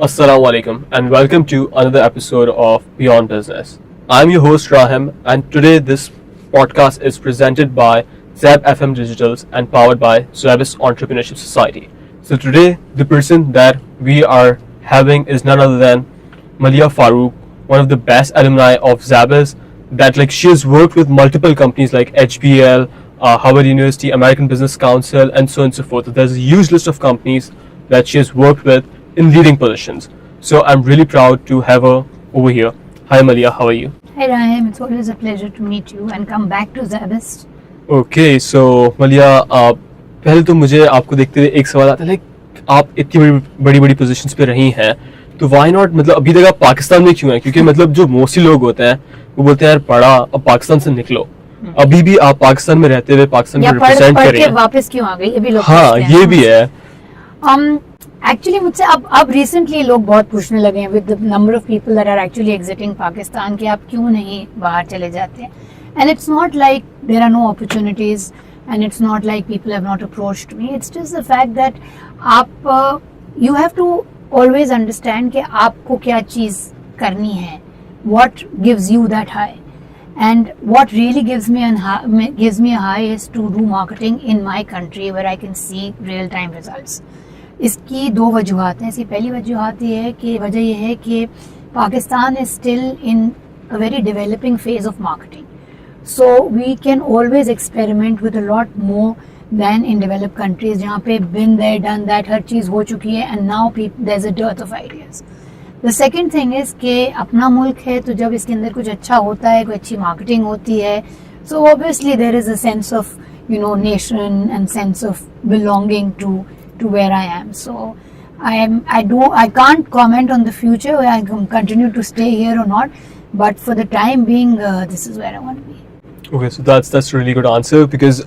Assalamu alaikum and welcome to another episode of Beyond Business. I'm your host Rahim and today this podcast is presented by Zeb FM Digitals and powered by Zebis Entrepreneurship Society. So today the person that we are having is none other than Malia Farooq, one of the best alumni of Zebis that she has worked with multiple companies like HBL, Harvard University, American Business Council and so on and so forth. There's a huge list of companies that she has worked with in leading positions. So I'm really proud to have her over here. Hi Malia, how are you? Hi Rahim, it's always a pleasure to meet you and come back to Zebis. Okay, so Malia, पहले तो मुझे आपको देखते हुए एक सवाल आता है आप इतनी बड़ी बड़ी पोजीशंस पे रही हैं तो व्हाई नॉट अभी तक आप पाकिस्तान में क्यों हैं? क्योंकि जो मोस्टली लोग होते हैं वो बोलते हैं यार पढ़ा अब पाकिस्तान से निकलो, अभी भी आप पाकिस्तान में रहते हुए पाकिस्तान को रिप्रेजेंट कर रहे हैं, वापस क्यों आ गए ये भी लोग हाँ ये भी है. एक्चुअली मुझसे अब रिसेंटली लोग बहुत पूछने लगे हैं with the number of people that are actually exiting Pakistan कि आप क्यों नहीं बाहर चले जाते हैं. And it's not like there are no opportunities and it's not like people have not approached me. It's just the fact that आप you have to always understand कि आपको क्या चीज़ करनी है, what gives you that high. And what really gives me a high is to do marketing in my country where I can see real time results. इसकी दो वजूहात हैं. इसकी पहली वजूहात ये है कि वजह यह है कि Pakistan is still in a very developing phase of marketing. So we can always experiment with a lot more than in developed countries जहाँ पे been there done that हर चीज़ हो चुकी है and now there's a dearth of ideas. The second thing is कि अपना मुल्क है तो जब इसके अंदर कुछ अच्छा होता है, कोई अच्छी मार्केटिंग होती है, so obviously there is a sense of nation and sense of belonging to where I am. So I can't comment on the future where I can continue to stay here or not, but for the time being this is where I want to be. Okay, so that's really good answer because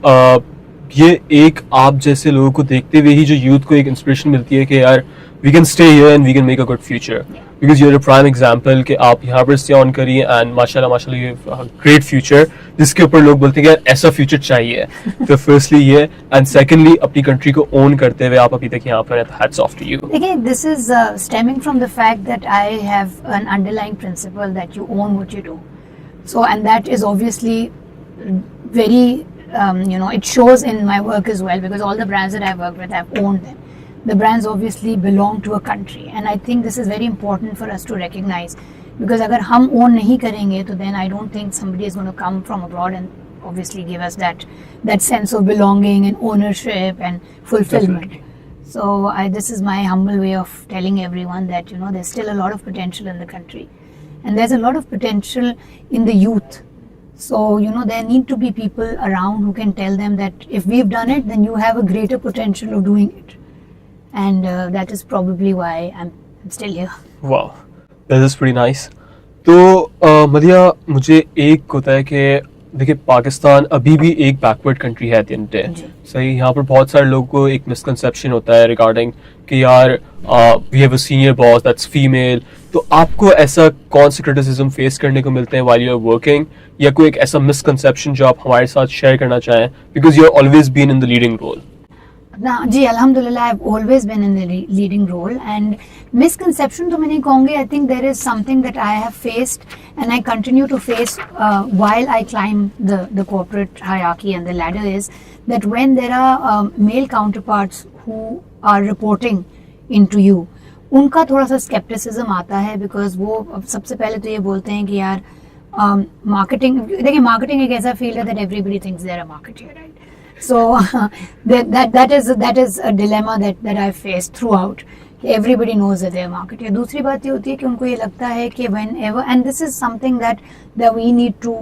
ये एक आप जैसे लोगों को देखते हुए ही जो youth को एक इंस्पिरेशन मिलती है कि यार we can stay here and we can make a good future because you're a prime example कि आप यहाँ पर स्टे ऑन करिए एंड माशाल्लाह यू हैव ग्रेट फ्यूचर जिसके ऊपर लोग बोलते हैं कि यार ऐसा फ्यूचर चाहिए. तो फर्स्टली ये एंड सेकेंडली अपनी कंट्री को ओन करते हुए आप अभी तक यहाँ पर हैट्स ऑफ टू यू. देखिए this is stemming from the fact that I have an underlying principal that you own what you do. So and that is obviously very it shows in my work as well because all the brands that I've worked with, I've owned them. The brands obviously belong to a country and I think this is very important for us to recognize because अगर हम own नहीं करेंगे तो then I don't think somebody is going to come from abroad and obviously give us that sense of belonging and ownership and fulfillment. Definitely. So this is my humble way of telling everyone that there's still a lot of potential in the country and there's a lot of potential in the youth. So, there need to be people around who can tell them that if we've done it, then you have a greater potential of doing it. And that is probably why I'm still here. Wow, that is pretty nice. तो मदिया मुझे एक होता है कि देखिए पाकिस्तान अभी भी एक बैकवर्ड कंट्री है एट द एंड डे. सही, यहाँ पर बहुत सारे लोगों को एक मिसकंसेप्शन होता है रिगार्डिंग कि यार we have a senior boss that's female. तो आपको ऐसा कौन से क्रिटिसिज्म फेस करने को मिलते हैं व्हाइल यू आर वर्किंग या कोई एक ऐसा मिसकंसेप्शन जो आप हमारे साथ शेयर करना चाहें because you are always been in the leading role. जी अल्हम्दुलिल्लाह I've always been in the leading role and misconception तो मैं नहीं कहूँगी. I think there is something that I have faced and I continue to face while I climb the corporate hierarchy and the ladder is that when there are male counterparts who are reporting into you उनका थोड़ा सा skepticism आता है because वो सबसे पहले तो ये बोलते हैं कि यार marketing, देखिए marketing एक ऐसा field है that everybody thinks they're a marketer, right? So that is a dilemma that I faced throughout. Everybody knows that they're a marketer. दूसरी बात ये होती है कि उनको ये लगता है कि whenever, and this is something that we need to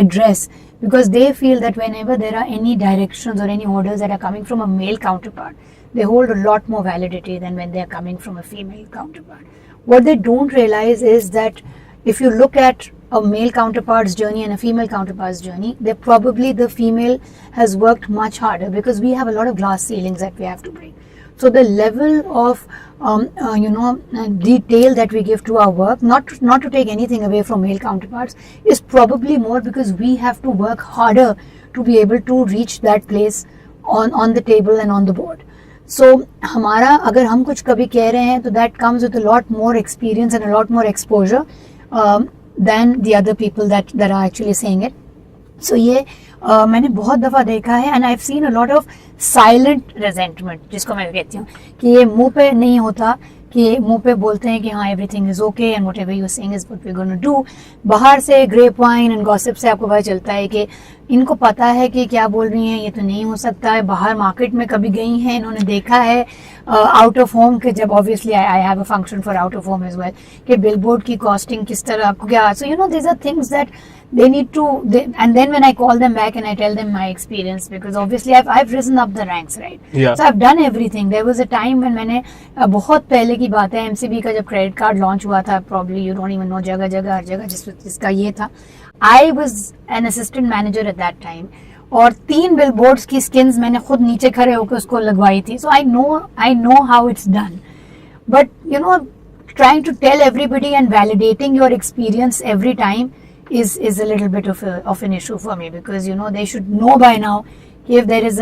address because they feel that whenever there are any directions or any orders that are coming from a male counterpart, they hold a lot more validity than when they are coming from a female counterpart. What they don't realize is that if you look at a male counterpart's journey and a female counterpart's journey, the female has worked much harder because we have a lot of glass ceilings that we have to break. So the level of detail that we give to our work, not to take anything away from male counterparts, is probably more because we have to work harder to be able to reach that place on the table and on the board. सो हमारा अगर हम कुछ कभी कह रहे हैं तो that comes with a lot more experience and a lot more exposure than the other people that are actually saying it. So ये मैंने बहुत दफ़ा देखा है and I have seen a lot of silent resentment, जिसको मैं कहती हूँ कि ये मुंह पे नहीं होता, कि मुंह पे बोलते हैं कि हाँ everything is okay and whatever you are saying is what we are gonna do. बाहर से ग्रेप वाइन एंड गॉसिप से आपको पता चलता है कि इनको पता है कि क्या बोल रही हैं, ये तो नहीं हो सकता है. बाहर मार्केट में कभी गई हैं, इन्होंने देखा है आउट ऑफ होम के, जब obviously I have a function for out of home as well, कि बिलबोर्ड की कॉस्टिंग किस तरह आपको क्या. So you know these are things that they need to and then when I call them back and I tell them my experience, because obviously I've risen up the ranks, right? Yeah. So I've done everything. There was a time when मैंने बहुत पहले की बात है, MCB का जब credit card launch हुआ था, probably you don't even know, जगह जगह हर जगह जिसका ये था, I was an assistant manager at that time, और 3 बिलबोर्ड्स की स्किन्स मैंने खुद नीचे खड़े होकर उसको लगवाई थी. So I know how it's done, but you know, trying to tell everybody and validating your experience every time is a little bit of an issue for me, because you know they should know by now if there is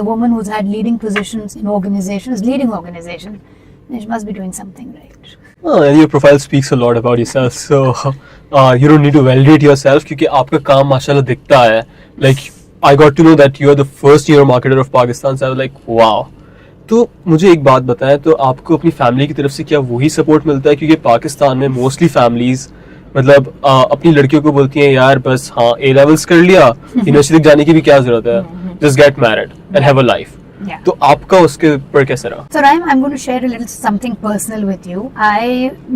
a woman who's had leading positions in leading organizations, then she must be doing something right. Oh, and your profile speaks a lot about yourself, so you don't need to validate yourself क्योंकि आपका काम माशाल्लाह दिखता है. Like I got to know that you are the first year marketer of Pakistan, so I was like wow. तो मुझे एक बात बताएं, तो आपको अपनी फैमिली की तरफ से क्या वही सपोर्ट मिलता है? क्योंकि पाकिस्तान में मोस्टली फैमिलीज मतलब अपनी लड़कियों को बोलती हैं यार बस हाँ ए लेवल्स कर लिया, यूनिवर्सिटी जाने की भी क्या जरूरत है, just get married and have a life. तो आपका उसके ऊपर कैसा रहा? So I'm going to share a little something personal with you.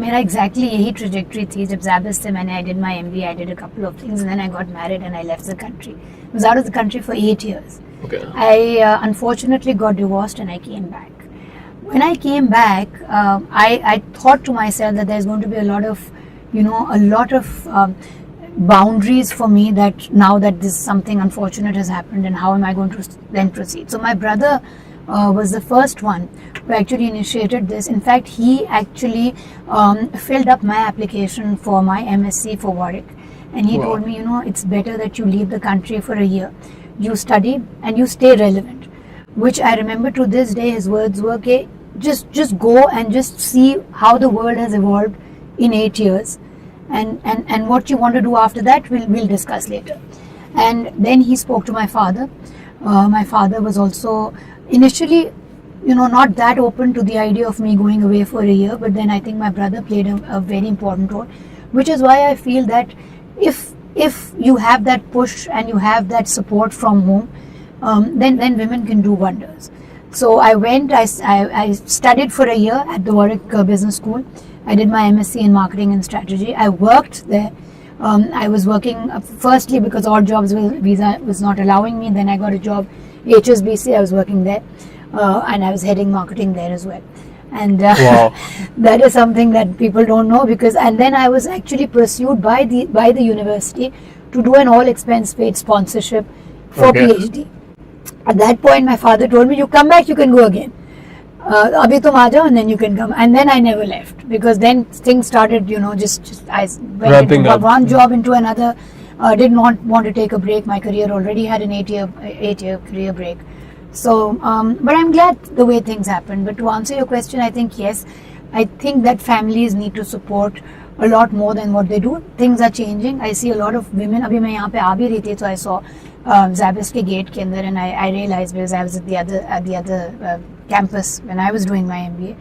मेरा exactly यही trajectory थी. जब Zabis से मैंने I did my MBA, I did a couple of things, and then I got married and I left the country. I was out of the country for 8 years. Okay. I unfortunately got divorced and I came back. When I came back, I thought to myself that there's going to be a lot of boundaries for me, that now that this something unfortunate has happened, and how am I going to then proceed. So my brother was the first one who actually initiated this. In fact, he actually filled up my application for my MSc for Warwick, and he Wow. told me, you know, it's better that you leave the country for a year, you study and you stay relevant, which I remember to this day. His words were, okay, just go and just see how the world has evolved in 8 years, and what you want to do after that we'll discuss later. And then he spoke to my father. My father was also initially not that open to the idea of me going away for a year, but then I think my brother played a very important role, which is why I feel that if you have that push and you have that support from home, then women can do wonders. So I went, I studied for a year at the Warwick Business School. I did my MSc in marketing and strategy. I worked there. I was working firstly because odd jobs visa was not allowing me. Then I got a job HSBC. I was working there, and I was heading marketing there as well. And Wow. that is something that people don't know, and then I was actually pursued by the university to do an all expense paid sponsorship for Okay. PhD. At that point, my father told me, "You come back, you can go again. Abhi tum aa jao, and then you can come." And then I never left, because then things started, just I went Ramping into up. one job into another. Did not want to take a break. My career already had an 8-year career break. So, but I'm glad the way things happened. But to answer your question, I think yes, I think that families need to support a lot more than what they do. Things are changing. I see a lot of women. अभी मैं यहाँ पे आ भी रही थी, so I saw Zabis के gate के अंदर, and I realized, because I was at the other campus when I was doing my MBA,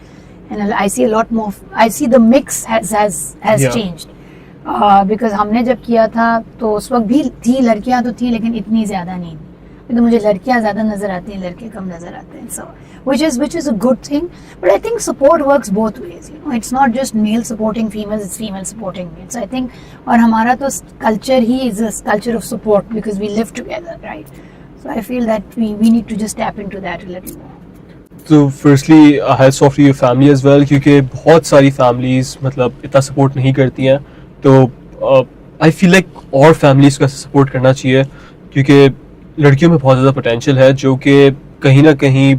and I see a lot more. I see the mix has Yeah. changed. Because हमने जब किया था तो उस वक्त भी थी लड़कियां, तो थी, लेकिन इतनी ज्यादा नहीं. तो मुझे लड़कियां ज्यादा नजर आती हैं, लड़के कम नजर आते हैं. So which is a good thing, but I think support works both ways. It's not just male supporting females, it's female supporting males. So I think, और हमारा तो culture he is a culture of support, because we live together, right? So I feel that we need to just tap into that a little more. तो firstly hats off to your family as well, क्योंकि बहुत सारी families मतलब इतना support नहीं करती हैं. तो I feel like और families को ऐसा support करना चाहिए, क्योंकि लड़कियों में बहुत ज़्यादा potential है जो कि कहीं ना कहीं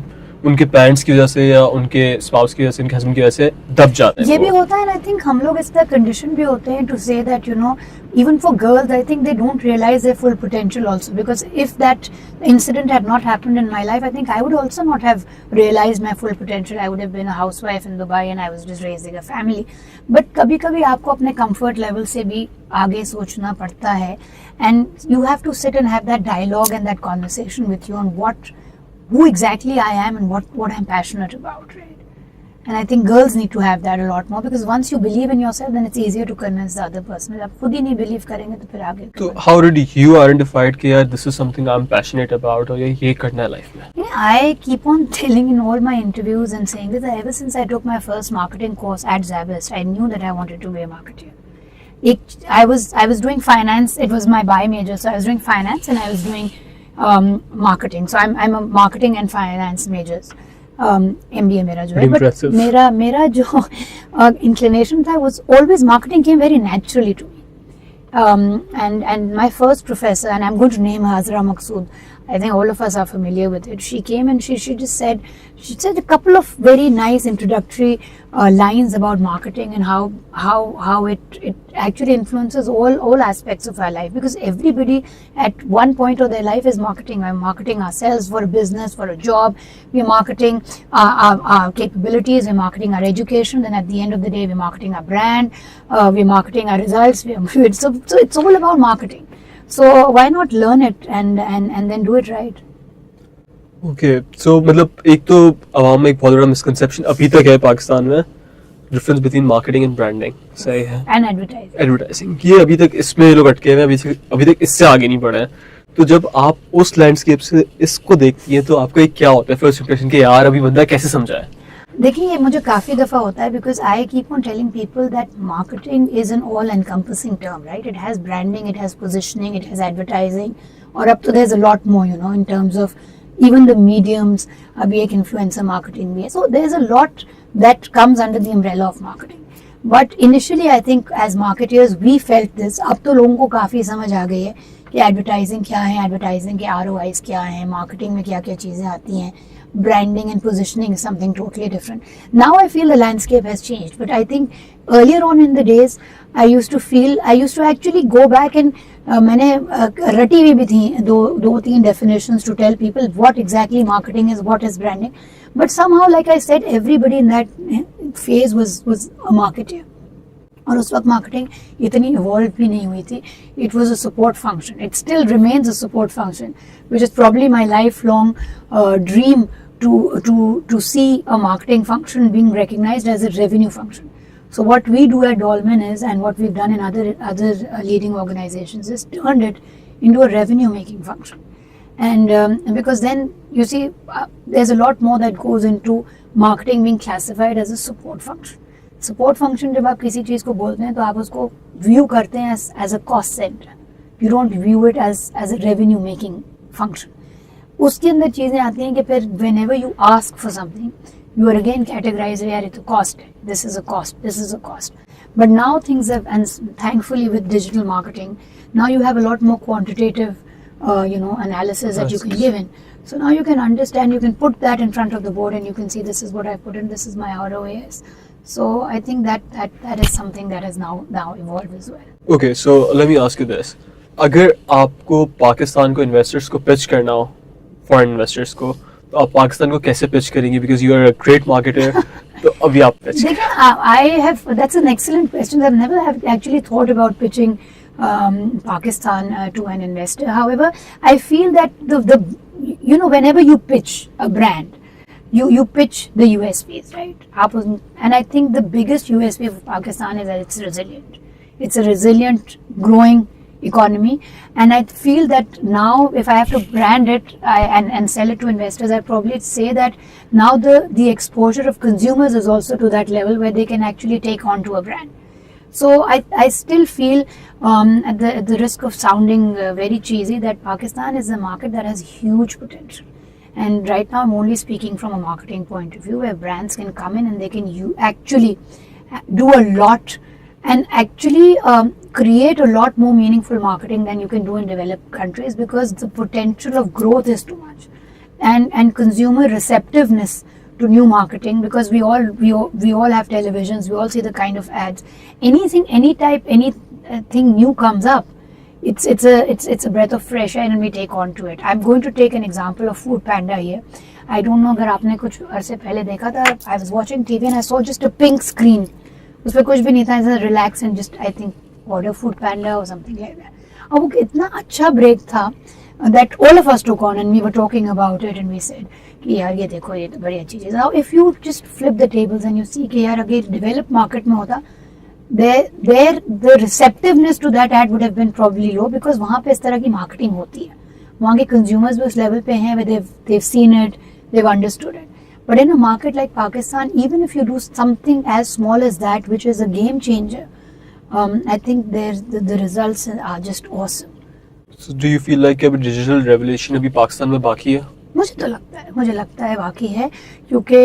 उनके पेरेंट्स की वजह से या उनके स्पाउस की वजह से, उनके हस्बैंड की वजह से दब जाते हैं। ये भी होता है, आई थिंक हम लोग इस तरह कंडीशन भी होते हैं to say that you know even for girls I think they don't realize their full potential also, because if that incident had not happened in my life I think I would also not have realized my full potential. I would have been a housewife in Dubai and I was just raising a family. But कभी कभी आपको अपने comfort level से भी आगे सोचना पड़ता है, and you have to sit and have that dialogue and that conversation with you on who exactly I am and what I'm passionate about, right? And I think girls need to have that a lot more, because once you believe in yourself then it's easier to convince the other person. जब आप खुद ही नहीं believe करेंगे तो फिर आगे तो how did you identify कि यार this is something I'm passionate about और ये करना है लाइफ में? Yeah, I keep on telling in all my interviews and saying this, ever since I took my first marketing course at Zabist, I knew that I wanted to be a marketer. I was doing finance. It was my bi major, so I was doing finance and I was doing marketing. So I'm a marketing and finance majors. MBA मेरा जो है, but मेरा जो inclination था was always marketing came very naturally to me. And my first professor, and I'm going to name her Azra Maqsood, I think all of us are familiar with it. She came and she just said a couple of very nice introductory lines about marketing and how it actually influences all aspects of our life, because everybody at one point of their life is marketing. We're marketing ourselves for a business, for a job. We're marketing our capabilities. We're marketing our education. Then at the end of the day, we're marketing our brand. We're marketing our results. So it's all about marketing. So why not learn it and then do it right? Okay, so मतलब एक तो आवाम में एक बहुत बड़ा misconception अभी तक है पाकिस्तान में, difference between marketing and branding, सही है, एंड एडवर्टाइजिंग, ये अभी तक इसमें लोग अटके हुए हैं, अभी तक इससे आगे नहीं बढ़े हैं। तो जब आप उस लैंडस्केप से इसको देखती हैं तो आपका क्या होता है फर्स्ट इंप्रेशन कि यार अभी बंदा कैसे समझाए? देखिए, ये मुझे काफ़ी दफ़ा होता है, because I keep on telling people that marketing is an all encompassing term, right? It has branding, it has positioning, it has advertising, और अब तो there is a lot more, you know, in terms of even the mediums. अभी एक influencer marketing भी है, so there is a lot that comes under the umbrella of marketing. But initially I think as marketers we felt this. अब तो लोगों को काफ़ी समझ आ गई है कि एडवर्टाइजिंग क्या है, एडवर्टाइजिंग के ROIs क्या हैं, मार्केटिंग में क्या क्या चीज़ें आती हैं, branding and positioning is something totally different. Now I feel the landscape has changed, but I think earlier on in the days I used to actually go back and मैंने रटी हुई भी थी दो तीन definitions to tell people what exactly marketing is, what is branding. But somehow, like I said, everybody in that phase was a marketer. और उस वक्त marketing इतनी evolved भी नहीं हुई थी. It was a support function. It still remains a support function, which is probably my lifelong dream to see a marketing function being recognized as a revenue function. So what we do at Dolmen is, and what we've done in other leading organizations, is turned it into a revenue making function. And because then you see there's a lot more that goes into marketing being classified as a support function. Support function, जब आप किसी चीज़ को बोलते हैं तो आप उसको view करते हैं as a cost center. You don't view it as a revenue making function. उसके अंदर चीज़ें आती हैं कि फिर whenever you ask for something, you are again categorized, यार ये तो cost है, this is a cost. But now things have, and thankfully with digital marketing, now you have a lot more quantitative analysis that you can give in. So now you can understand, you can put that in front of the board and you can see this is what I put in, this is my ROAS. So I think that is something that has now evolved as well. Okay, so let me ask you this. अगर आपको पाकिस्तान को investors को pitch करना हो, foreign investors को, तो आप पाकिस्तान को कैसे पिच करेंगे? Because you are a great marketer. तो अभी आप पिच. देखिए, that's an excellent question. I've never have actually thought about pitching Pakistan to an investor. However, I feel that the whenever you pitch a brand, you pitch the USPs, right? And I think the biggest USP of Pakistan is that it's resilient. It's a resilient, growing economy, and I feel that now if I have to brand it and sell it to investors, I'd probably say that now the exposure of consumers is also to that level where they can actually take on to a brand. So I still feel at the risk of sounding very cheesy that Pakistan is a market that has huge potential, and right now I'm only speaking from a marketing point of view, where brands can come in and they can actually do a lot and actually create a lot more meaningful marketing than you can do in developed countries, because the potential of growth is too much. and consumer receptiveness to new marketing, because we all have televisions, we all see the kind of ads. Anything new comes up, it's a breath of fresh air and we take on to it. I'm going to take an example of Food Panda here. I don't know अगर आपने कुछ अरसे पहले देखा था. I was watching TV and I saw just a pink screen. उस पर कुछ भी नहीं था. ऐसा relax and just I think order Food Panda or something like that. और वो इतना अच्छा break था that all of us took on and we were talking about it and we said कि यार ये देखो ये तो बड़ी अच्छी चीज़ है. Now if you just flip the tables and you see कि यार अगर developed market में होता, there the receptiveness to that ad would have been probably low, because वहाँ पे इस तरह की marketing होती है. वहाँ के consumers भी उस level पे हैं where they've seen it, they've understood it. But in a market like Pakistan, even if you do something as small as that, which is a game changer, I think the results are just awesome. So do you feel like अभी digital revolution अभी पाकिस्तान में बाकी है? मुझे लगता है बाकी है, क्योंकि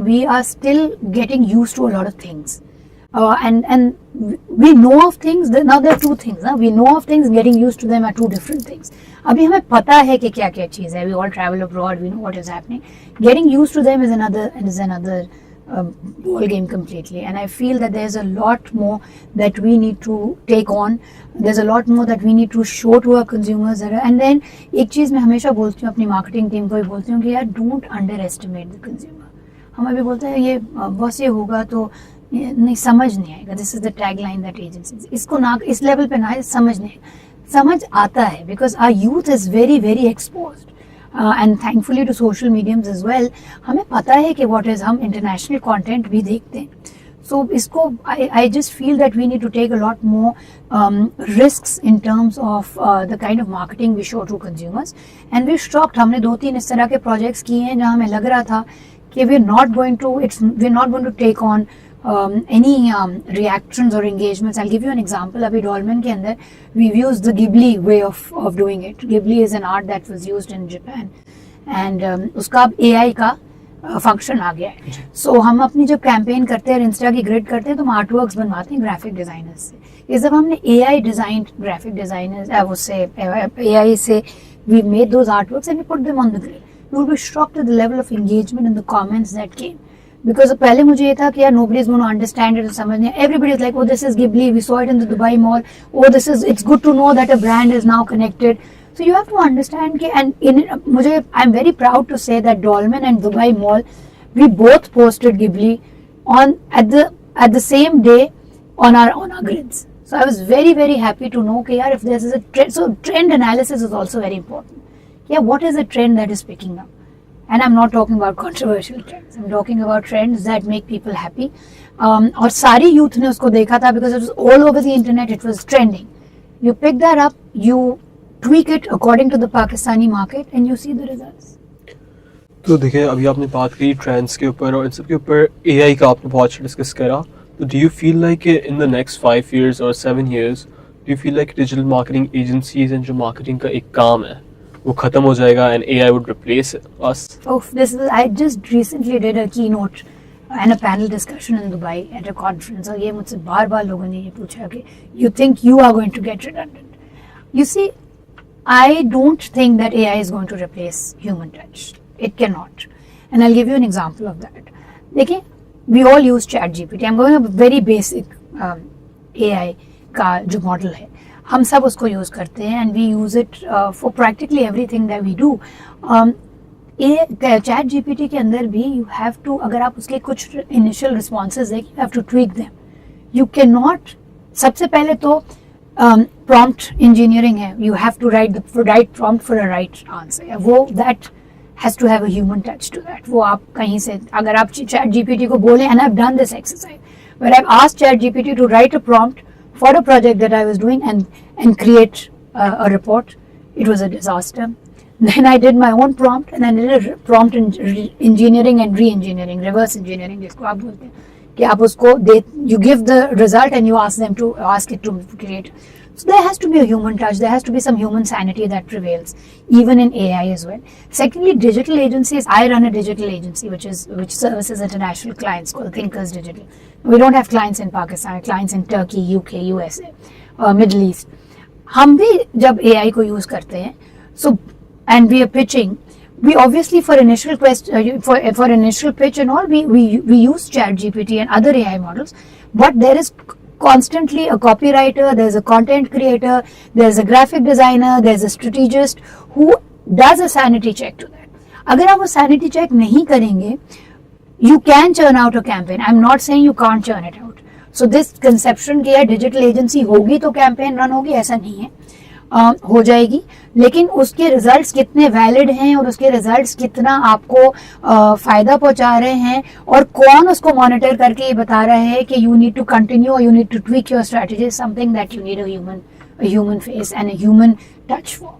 we are still getting used to a lot of things. And we know of things. Now there are two things. We know of things. Getting used to them are two different things. अभी हमें पता है कि क्या क्या चीज़ है. We all travel abroad. We know what is happening. Getting used to them is another ball game completely. And I feel that there's a lot more that we need to take on. There's a lot more that we need to show to our consumers. And then एक चीज़ मैं हमेशा बोलती हूँ अपनी marketing team को भी बोलती हूँ कि यार don't underestimate the consumer. हम अभी बोलते हैं ये बस ये होगा तो नहीं, समझ नहीं आएगा. This is the tag line that agencies, इसको ना इस लेवल पे ना समझ नहीं, समझ आता है because our youth is very very exposed and thankfully to social mediums as well. हमें पता है कि व्हाट इज, हम इंटरनेशनल कंटेंट भी देखते हैं. सो इसको I just feel that we need to take a lot more risks in terms of the kind of marketing we show to consumers. And we stocked, हमने 2-3 इस तरह के projects किए हैं जहाँ हमें लग रहा था कि we are not going to take on any reactions or engagements. I'll give you an example. अभी Dolmen के अंदर we've used the Ghibli way of doing it. Ghibli is an art that was used in Japan and उसका अब AI का function आ गया है. So हम अपनी जब कैंपेन करते हैं, इंस्टा की ग्रिड करते हैं, तो हम आर्टवर्क्स बनवाते हैं ग्राफिक डिजाइनर्स से. इस जब हमने AI डिजाइंड ग्राफिक डिजाइनर्स उससे AI से we made those artworks and we put them on the grid. You will be shocked at the level of engagement in the comments that came. Because पहले मुझे ये था कि यार nobody is going to understand it, समझने. Everybody is like, oh this is Ghibli, we saw it in the Dubai Mall. Oh it's good to know that a brand is now connected. So you have to understand कि and I'm very proud to say that Dolmen and Dubai Mall, we both posted Ghibli at the same day on our grids. So I was very very happy to know कि यार if there is a trend, so trend analysis is also very important. Yeah, what is the trend that is picking up? And I'm not talking about controversial trends. I'm talking about trends that make people happy. और सारी youth ने उसको देखा था because it was all over the internet. It was trending. You pick that up, you tweak it according to the Pakistani market, and you see the results. तो देखिए अभी आपने बात की ट्रेंड्स के ऊपर और इन सब के ऊपर AI का आपने बहुत अच्छा डिस्कस करा. तो do you feel like in the next 5 years or 7 years, do you feel like digital marketing agencies and जो marketing का एक काम है वो खत्म हो जाएगा and AI would replace us? Oh, I just recently did a keynote and a panel discussion in Dubai at a conference. और ये मुझसे बार लोगों ने ये पूछा कि you think you are going to get redundant? You see, I don't think that AI is going to replace human touch. It cannot. And I'll give you an example of that. देखिए, we all use ChatGPT. I'm going to very basic AI का जो model है, हम सब उसको use करते हैं and we use it for practically everything that we do. Chat GPT के अंदर भी you have to, अगर आप उसके कुछ initial responses दें, you have to tweak them. You cannot, सबसे पहले तो prompt engineering है, you have to write the right prompt for a right answer. वो that has to have a human touch to that. वो आप कहीं से, अगर आप चैट जीपीटी को बोलें, and I've done this exercise where I've asked chat GPT to write a prompt for a project that I was doing and create a report. It was a disaster. Then I did my own prompt and then did a prompt engineering and re-engineering, reverse engineering जिसको आप बोलते हैं कि आप उसको you give the result and you ask it to create. So there has to be a human touch. There has to be some human sanity that prevails, even in AI as well. Secondly, digital agencies. I run a digital agency which services international clients called Thinkers Digital. We don't have clients in Pakistan. Clients in Turkey, UK, USA, Middle East. हम भी जब AI को use करते हैं, so and we are pitching, we obviously for initial for initial pitch and all, we use ChatGPT and other AI models, but there is constantly a copywriter, there's a content creator, there's a graphic designer, there's a strategist who does a sanity check to that. अगर आप वो sanity check नहीं करेंगे, you can churn out a campaign. I'm not saying you can't churn it out. So this conception कि यार digital agency होगी तो campaign run होगी, ऐसा नहीं है. हो जाएगी, लेकिन उसके रिजल्ट्स कितने वैलिड हैं और उसके रिजल्ट्स कितना आपको फायदा पहुंचा रहे हैं और कौन उसको मॉनिटर करके ये बता रहा है कि यू नीड टू कंटिन्यू और you need to tweak your strategy, something that you need a human face and a human touch for.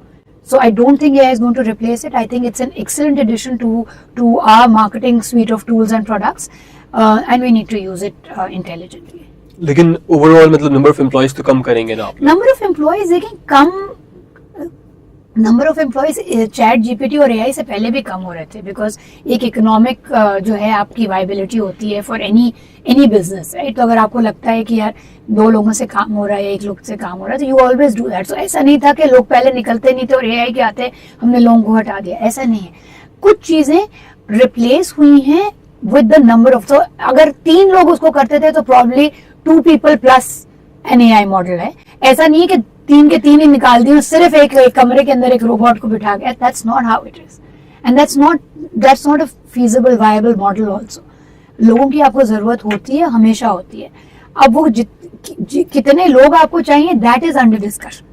So I don't think AI is going to replace it. I think it's an excellent addition to our marketing suite of tools and products, and we need to use it intelligently. लेकिन overall मतलब number of employees तो कम करेंगे ना आप? Number of employees देखिए, कम number of employees ChatGPT और एआई से पहले भी कम हो रहे थे, बिकॉज एक इकोनॉमिक जो है आपकी वाइबिलिटी होती है फॉर एनी बिजनेस, राइट? तो अगर आपको लगता है कि यार 2 लोगों से काम हो रहा है, 1 लोग से काम हो रहा है, तो यू ऑलवेज डू दैट. सो ऐसा नहीं था कि लोग पहले निकलते नहीं थे और एआई के आते हमने लोगों को हटा दिया, ऐसा नहीं है. कुछ चीजें रिप्लेस हुई हैं विद द नंबर ऑफ, तो अगर 3 लोग उसको करते थे तो probably 2 people plus an AI model है. ऐसा नहीं है कि 3 के 3 ही निकाल दिए, सिर्फ एक कमरे के अंदर एक रोबोट को बिठा गया. That's not how it is, and that's not a feasible viable model also. लोगों की आपको जरूरत होती है, हमेशा होती है. अब वो कितने लोग आपको चाहिए, that is under discussion,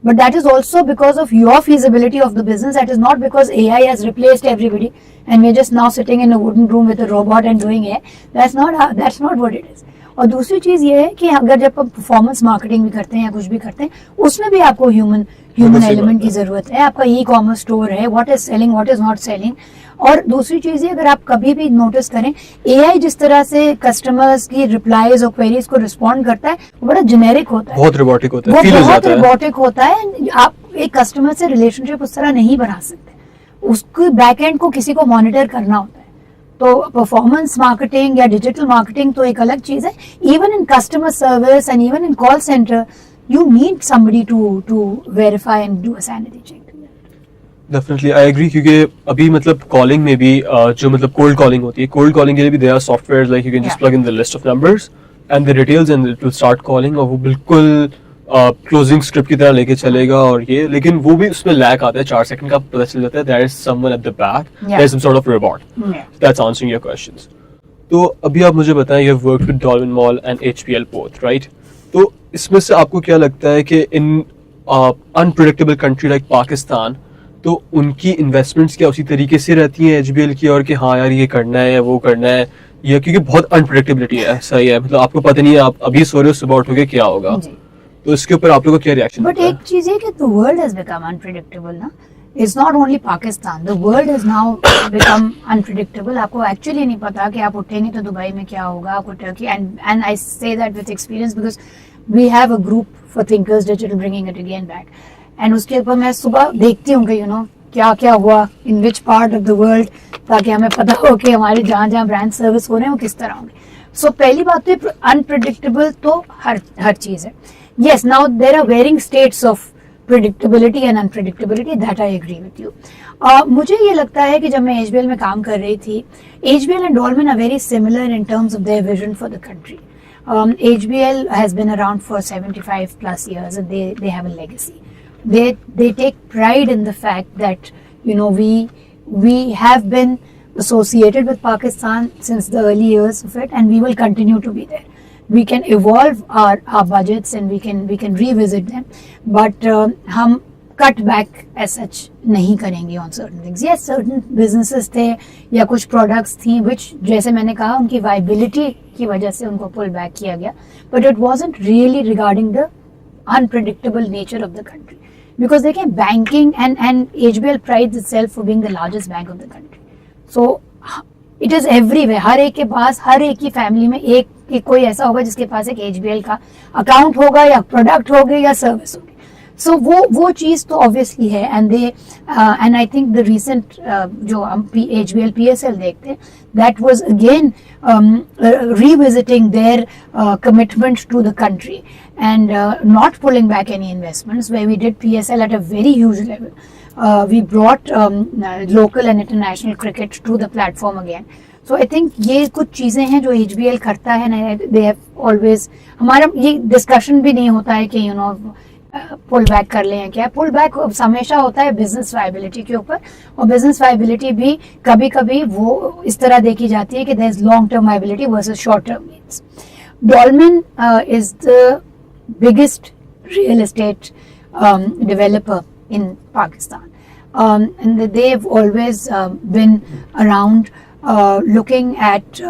but that is also because of your feasibility of the business. That is not because AI has replaced everybody and we're just now sitting in a wooden room with a robot and doing it. That's not what it is. और दूसरी चीज ये है कि अगर जब आप performance marketing भी करते हैं या कुछ भी करते हैं, उसमें भी आपको ह्यूमन एलिमेंट की जरूरत है. आपका ई कॉमर्स स्टोर है, what is selling, what is not selling. और दूसरी चीज ये, अगर आप कभी भी नोटिस करें, एआई जिस तरह से कस्टमर्स की रिप्लाईज और क्वेरीज को रिस्पॉन्ड करता है, वो बड़ा जेनेरिक होता है, बहुत रोबोटिक होता है. आप एक कस्टमर से रिलेशनशिप उस तरह नहीं बना सकते, उसके बैक एंड को किसी को मॉनिटर करना होता है. तो परफॉर्मेंस मार्केटिंग या डिजिटल मार्केटिंग तो एक अलग चीज है. Even in customer service and even in call centre, you need somebody to verify and do a sanity check. Definitely I agree, क्योंकि अभी मतलब कॉलिंग में भी जो मतलब कोल्ड कॉलिंग होती है, कोल्ड कॉलिंग के लिए भी there are softwares like you can just plug in the list of numbers and the details and it will start calling, और वो बिल्कुल क्लोजिंग स्क्रिप्ट की तरह लेके चलेगा. और ये, लेकिन वो भी उसमें लैग आता है, 4 सेकंड का पता चल जाता है there is someone at the back, there is some sort of robot that's answering your questions. तो अभी आप मुझे बताएं, you have worked with Dolphin Mall and HPL both, right? तो इसमें से आपको क्या लगता है कि in unpredictable country like Pakistan, तो उनकी इन्वेस्टमेंट्स क्या उसी तरीके से रहती हैं एचबीएल की, और कि हाँ यार ये करना है वो करना है, या क्योंकि बहुत अनप्रेडिक्टेबिलिटी है, सही है, मतलब आपको पता नहीं है, आप अभी सो रहे हो, सुबह उठोगे क्या होगा. तो इसके ऊपर आप लोगों का क्या रिएक्शन? बट एक चीज है कि the world has become unpredictable ना. It's not only Pakistan, the world has now become unpredictable. आपको एक्चुअली नहीं पता कि आप उठेंगे तो दुबई में क्या होगा, आपको Turkey, and I say that with experience because we have a group for thinkers digital bringing it again back. एंड उसके ऊपर मैं सुबह देखती हूँ कि यू नो क्या क्या हुआ in which part of the world, ताकि हमें पता हो कि हमारे जहाँ ब्रांड सर्विस हो रहे हैं वो किस तरह होंगे. सो पहली बात तो अनप्रेडिक्टेबल तो हर चीज है. Yes, now there are varying states of predictability and unpredictability, that I agree with you. मुझे ये लगता है कि जब मैं HBL में काम कर रही थी, HBL and Dolphin are very similar in terms of their vision for the country. HBL has been around for 75 plus years and they have a legacy. They take pride in the fact that, you know, we have been associated with Pakistan since the early years of it, and we will continue to be there. We can evolve our budgets and we can revisit them, but हम cut back as such नहीं करेंगे on certain things. Yes, certain businesses थे या कुछ products थी which, जैसे मैंने कहा, उनकी viability की वजह से उनको pull back किया गया, but it wasn't really regarding the unpredictable nature of the country. Because देखिए, banking and HBL prides itself for being the largest bank of the country. So it is everywhere. हर एक के पास, हर एक की family में एक कोई ऐसा होगा जिसके पास एक HBL का अकाउंट होगा या प्रोडक्ट होगी या सर्विस होगी. सो वो चीज़ तो ऑब्वियसली है, and I think the recent जो हम HBL PSL देखते हैं, that was again revisiting their commitment to the country and not pulling back any investments, where we did PSL at a very huge level. We brought local and international cricket to the platform again. So I think ये कुछ चीज़ें हैं जो HBL करता है ना, they have always, हमारा ये डिस्कशन भी नहीं होता है कि पुल बैक कर लें क्या, पुल बैक हमेशा होता है बिजनेस वायबिलिटी के ऊपर, और बिजनेस वायबिलिटी भी कभी कभी वो इस तरह देखी जाती है कि there is long term viability versus short term means. Dolmen is the biggest real estate developer in Pakistan, and they've always been around looking at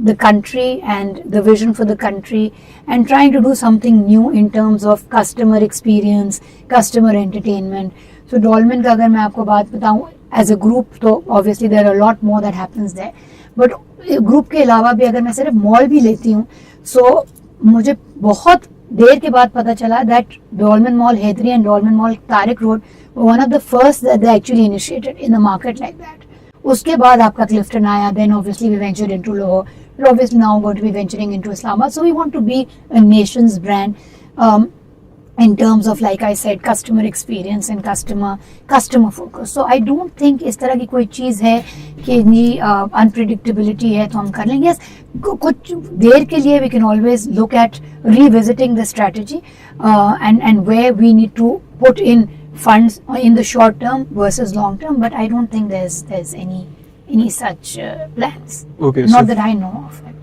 the country and the vision for the country and trying to do something new in terms of customer experience, customer entertainment. So Dolmen का अगर मैं आपको बात बताऊं as a group, तो obviously there are a lot more that happens there, but group के अलावा भी अगर मैं सिर्फ मॉल भी लेती हूँ, so मुझे बहुत देर के बाद पता चला that Dolmen Mall Hedri and Dolmen Mall Tariq Road were one of the first that they actually initiated in a market like that. उसके बाद आपका Clifton आया, then obviously we ventured into Lahore, we're obviously now going to be venturing into Islamabad. So we want to be a nation's brand in terms of, like I said, customer experience and customer focus. So I don't think इस तरह की कोई चीज़ है कि नहीं unpredictability है तो हम कर लेंगे. Yes, कुछ देर के लिए we can always look at revisiting the strategy and where we need to put in funds in the short term versus long term, but I don't think there's any such plans. Okay, not so that I know of it.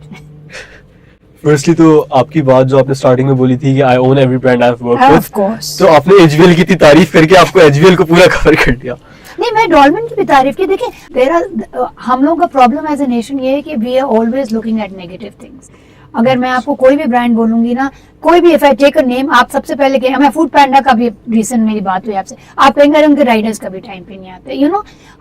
Firstly तो आपकी बात जो आपने starting में बोली थी कि I own every brand I have worked with, Of course. तो आपने HBL की इतनी तारीफ करके आपको HBL को पूरा कवर कर दिया. नहीं, मैं डॉल्मेन की भी तारीफ की. देखिए हम लोगों का प्रॉब्लम एज ए नेशन ये है कि we are always looking at negative things. अगर मैं आपको कोई भी ब्रांड बोलूंगी ना, कोई भी if I take a name, आप सबसे पहले कहें, मैं फूड पैंडा का भी रिसेंट मेरी बात हुई आपसे, आप कहेंगे अरे उनके राइडर्स का भी टाइम पे नहीं आते.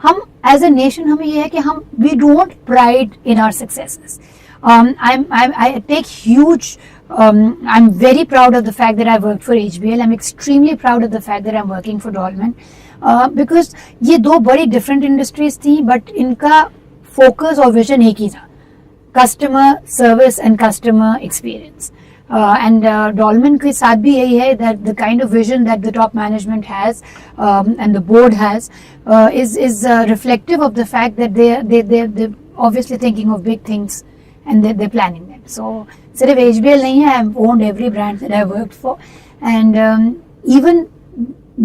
हम एज ए नेशन हमें ये है कि हम we don't pride in our successes. I take huge I'm very proud of the fact that I worked for HBL. I'm extremely proud of the fact that I'm working for Dolmen because ये दो बड़ी different industries थी, but इनका focus और vision एक ही था, customer service and customer experience. And Dolmen के साथ भी यही है that the kind of vision that the top management has and the board has is reflective of the fact that they're obviously thinking of big things and they're planning them. So सिर्फ HBL नहीं है, I've owned every brand that I've worked for, and even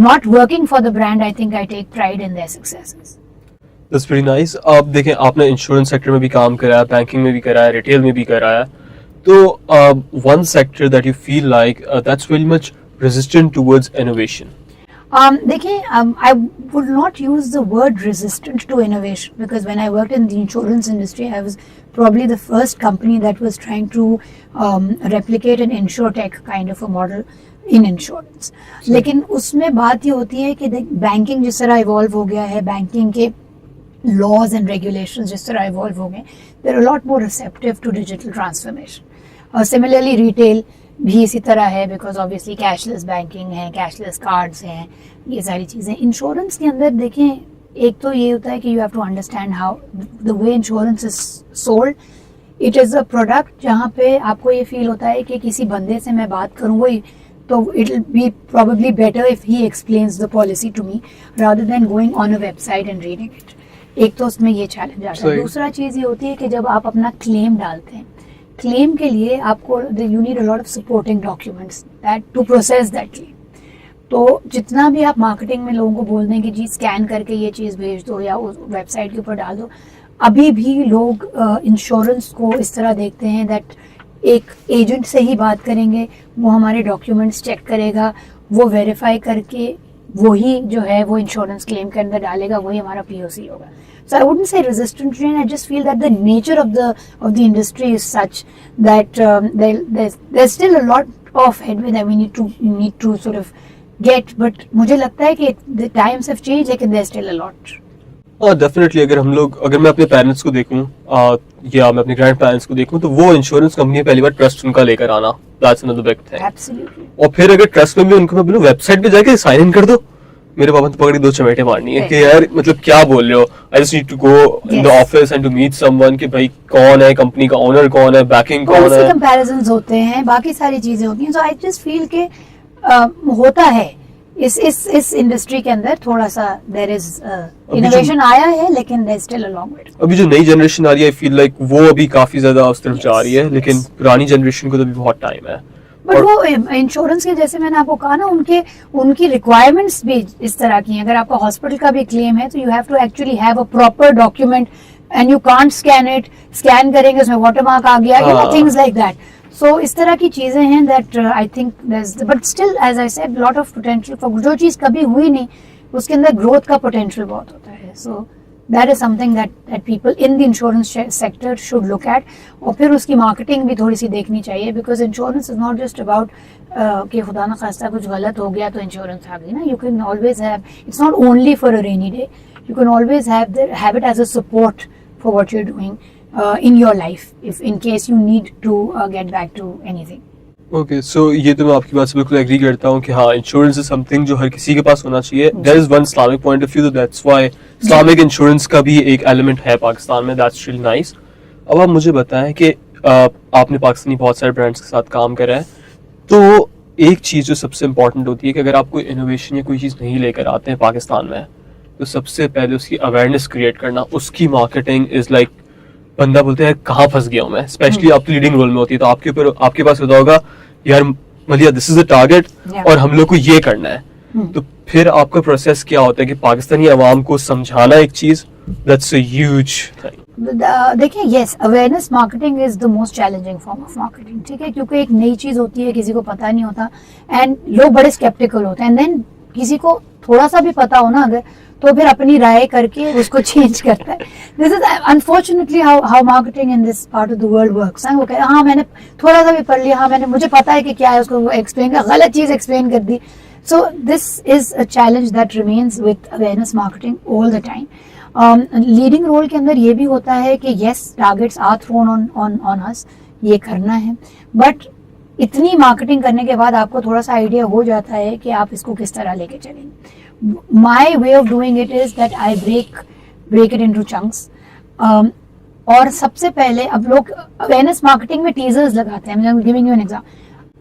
not working for the brand, I think I take pride in their successes. That's pretty nice. आप देखें, आपने insurance sector में भी काम करा है, बैंकिंग में भी करा है, रिटेल में भी करा है, तो one sector that you feel like that's very much resistant towards innovation. देखिए, I would not use the word resistant to innovation, because when I worked in the insurance industry, I was probably the first company that was trying to replicate an insurtech kind of a model in insurance. लेकिन उसमें बात ये होती है कि banking जिस तरह evolve हो गया है, बैंकिंग के laws and regulations जिस तरह इवॉल्व हो गए, they're a lot more receptive to digital transformation. Similarly, retail भी इसी तरह है, बिकॉज ऑब्वियसली कैशलेस बैंकिंग है, कैशलेस कार्ड्स हैं, ये सारी चीज़ें. इंश्योरेंस के अंदर देखें, एक तो ये होता है कि you have to understand how the way insurance is sold. It is a product जहाँ पे आपको ये फील होता है कि किसी बंदे से मैं बात करूँ, वही तो it will be probably better if he explains the policy to me rather than going on a website and reading it. एक तो उसमें ये चैलेंज आता है. दूसरा चीज़ ये होती है कि जब आप अपना क्लेम डालते हैं, क्लेम के लिए आपको you need a lot of supporting documents that to process that claim. तो जितना भी आप मार्केटिंग में लोगों को बोल दें कि जी स्कैन करके ये चीज़ भेज दो या उस वेबसाइट के ऊपर डाल दो, अभी भी लोग इंश्योरेंस को इस तरह देखते हैं दैट एक एजेंट से ही बात करेंगे, वो हमारे डॉक्यूमेंट्स चेक करेगा, वो वेरीफाई करके वही जो है वो इंश्योरेंस क्लेम के अंदर डालेगा, वही हमारा POC होगा. So I wouldn't say resistant to it. I just feel that the nature of the industry is such that there's still a lot of headway that we need to sort of get. But मुझे लगता है कि the times have changed, लेकिन there's still a lot. Definitely. अगर मैं अपने parents को देखूं या मैं अपने ग्रैंड पेरेंट्स को देखूं, तो वो इंश्योरेंस कंपनी पहली बार ट्रस्ट उनका लेकर आना that's another big thing. Absolutely. और फिर अगर ट्रस्ट में भी उनको मैं बोलूं वेबसाइट पे जाके साइन इन कर दो, मेरे पापा तो पकड़ी 2 चमेटे मारनी है कि यार मतलब क्या बोल रहे हो। I just need to go in the Yes. Office and to meet someone कि भाई कौन है, कंपनी का ओनर कौन है, बैकिंग कौन कौन है। कंपैरिजंस होते हैं, बाकी सारी चीजें होती हैं। सो आई जस्ट फील के होता है इस इंडस्ट्री के अंदर थोड़ा सा देयर इज इनोवेशन आया है, लेकिन there still a long way. अभी जो नई जनरेशन आ रही है, आई फील लाइक वो अभी काफी ज्यादा उस तरफ जा रही है, लेकिन पुरानी जनरेशन को तो अभी बहुत टाइम है। बट वो इंश्योरेंस के जैसे मैंने आपको कहा ना, उनकी रिक्वायरमेंट्स भी इस तरह की हैं। अगर आपका हॉस्पिटल का भी क्लेम है तो you have to actually have a proper document and you can't scan it. Scan करेंगे उसमें वाटरमार्क आ गया, you know, things like that. So इस तरह की चीजें हैं that I think but still as I said lot of potential for जो चीज कभी हुई नहीं उसके अंदर ग्रोथ का पोटेंशियल बहुत होता है। So that is something that people in the insurance sector should look at. और फिर उसकी मार्केटिंग भी थोड़ी सी देखनी चाहिए, because insurance is not just about कि खुदा ना खास्ता कुछ गलत हो गया तो इंश्योरेंस आ गई ना। You can always have, it's not only for a rainy day, you can always have it as a support for what you are doing in your life, if in case you need to get back to anything. Okay, so ये तो मैं आपकी बात से बिल्कुल agree करता हूँ कि हाँ, इंश्योरेंस इज समथिंग जो हर किसी के पास होना चाहिए। There is one Islamic point of view, so that's why Islamic insurance का भी एक एलिमेंट है पाकिस्तान में। That's really nice. अब आप मुझे बताएं कि आपने पाकिस्तानी बहुत सारे ब्रांड्स के साथ काम करा है, तो एक चीज़ जो सबसे इम्पोर्टेंट होती है कि अगर आप कोई इनोवेशन या कोई चीज़ नहीं लेकर आते हैं पाकिस्तान में, तो सबसे पहले उसकी अवेयरनेस क्रिएट करना, उसकी मार्केटिंग इज लाइक, बंदा बोलते हैं कहाँ फंस गया हूँ मैं, स्पेशली आप तो लीडिंग रोल में होती है तो आपके ऊपर आपके पास होता होगा यार मलिया दिस इज द टारगेट और हम लोग को ये करना है। तो फिर आपका प्रोसेस क्या होता है कि पाकिस्तानी अवाम को समझाना एक चीज, दैट्स अ ह्यूज थिंग। देखिए, yes, awareness marketing is the most challenging form of marketing, ठीक है, क्योंकि एक नई चीज होती है, किसी को पता नहीं होता एंड लोग बड़े स्केप्टिकल होते हैं। एंड देन किसी को थोड़ा सा भी पता हो ना अगर, तो फिर अपनी राय करके उसको चेंज करता है। This is unfortunately how marketing in this part of the world works. वो कह हाँ मैंने थोड़ा सा भी पढ़ लिया, हाँ मैंने, मुझे पता है कि क्या है, उसको एक्सप्लेन कर, गलत चीज एक्सप्लेन कर दी। So this is a challenge that remains with awareness marketing all the time. Leading role के अंदर ये भी होता है कि yes, targets are thrown on us, ये करना है, बट इतनी मार्केटिंग करने के बाद आपको थोड़ा सा आइडिया हो जाता है कि आप इसको किस तरह लेके चलेंगे। My way of doing it is that I break it into chunks. और सबसे पहले अब लोग अवेयरनेस मार्केटिंग में टीजर्स लगाते हैं। I'm giving you an example.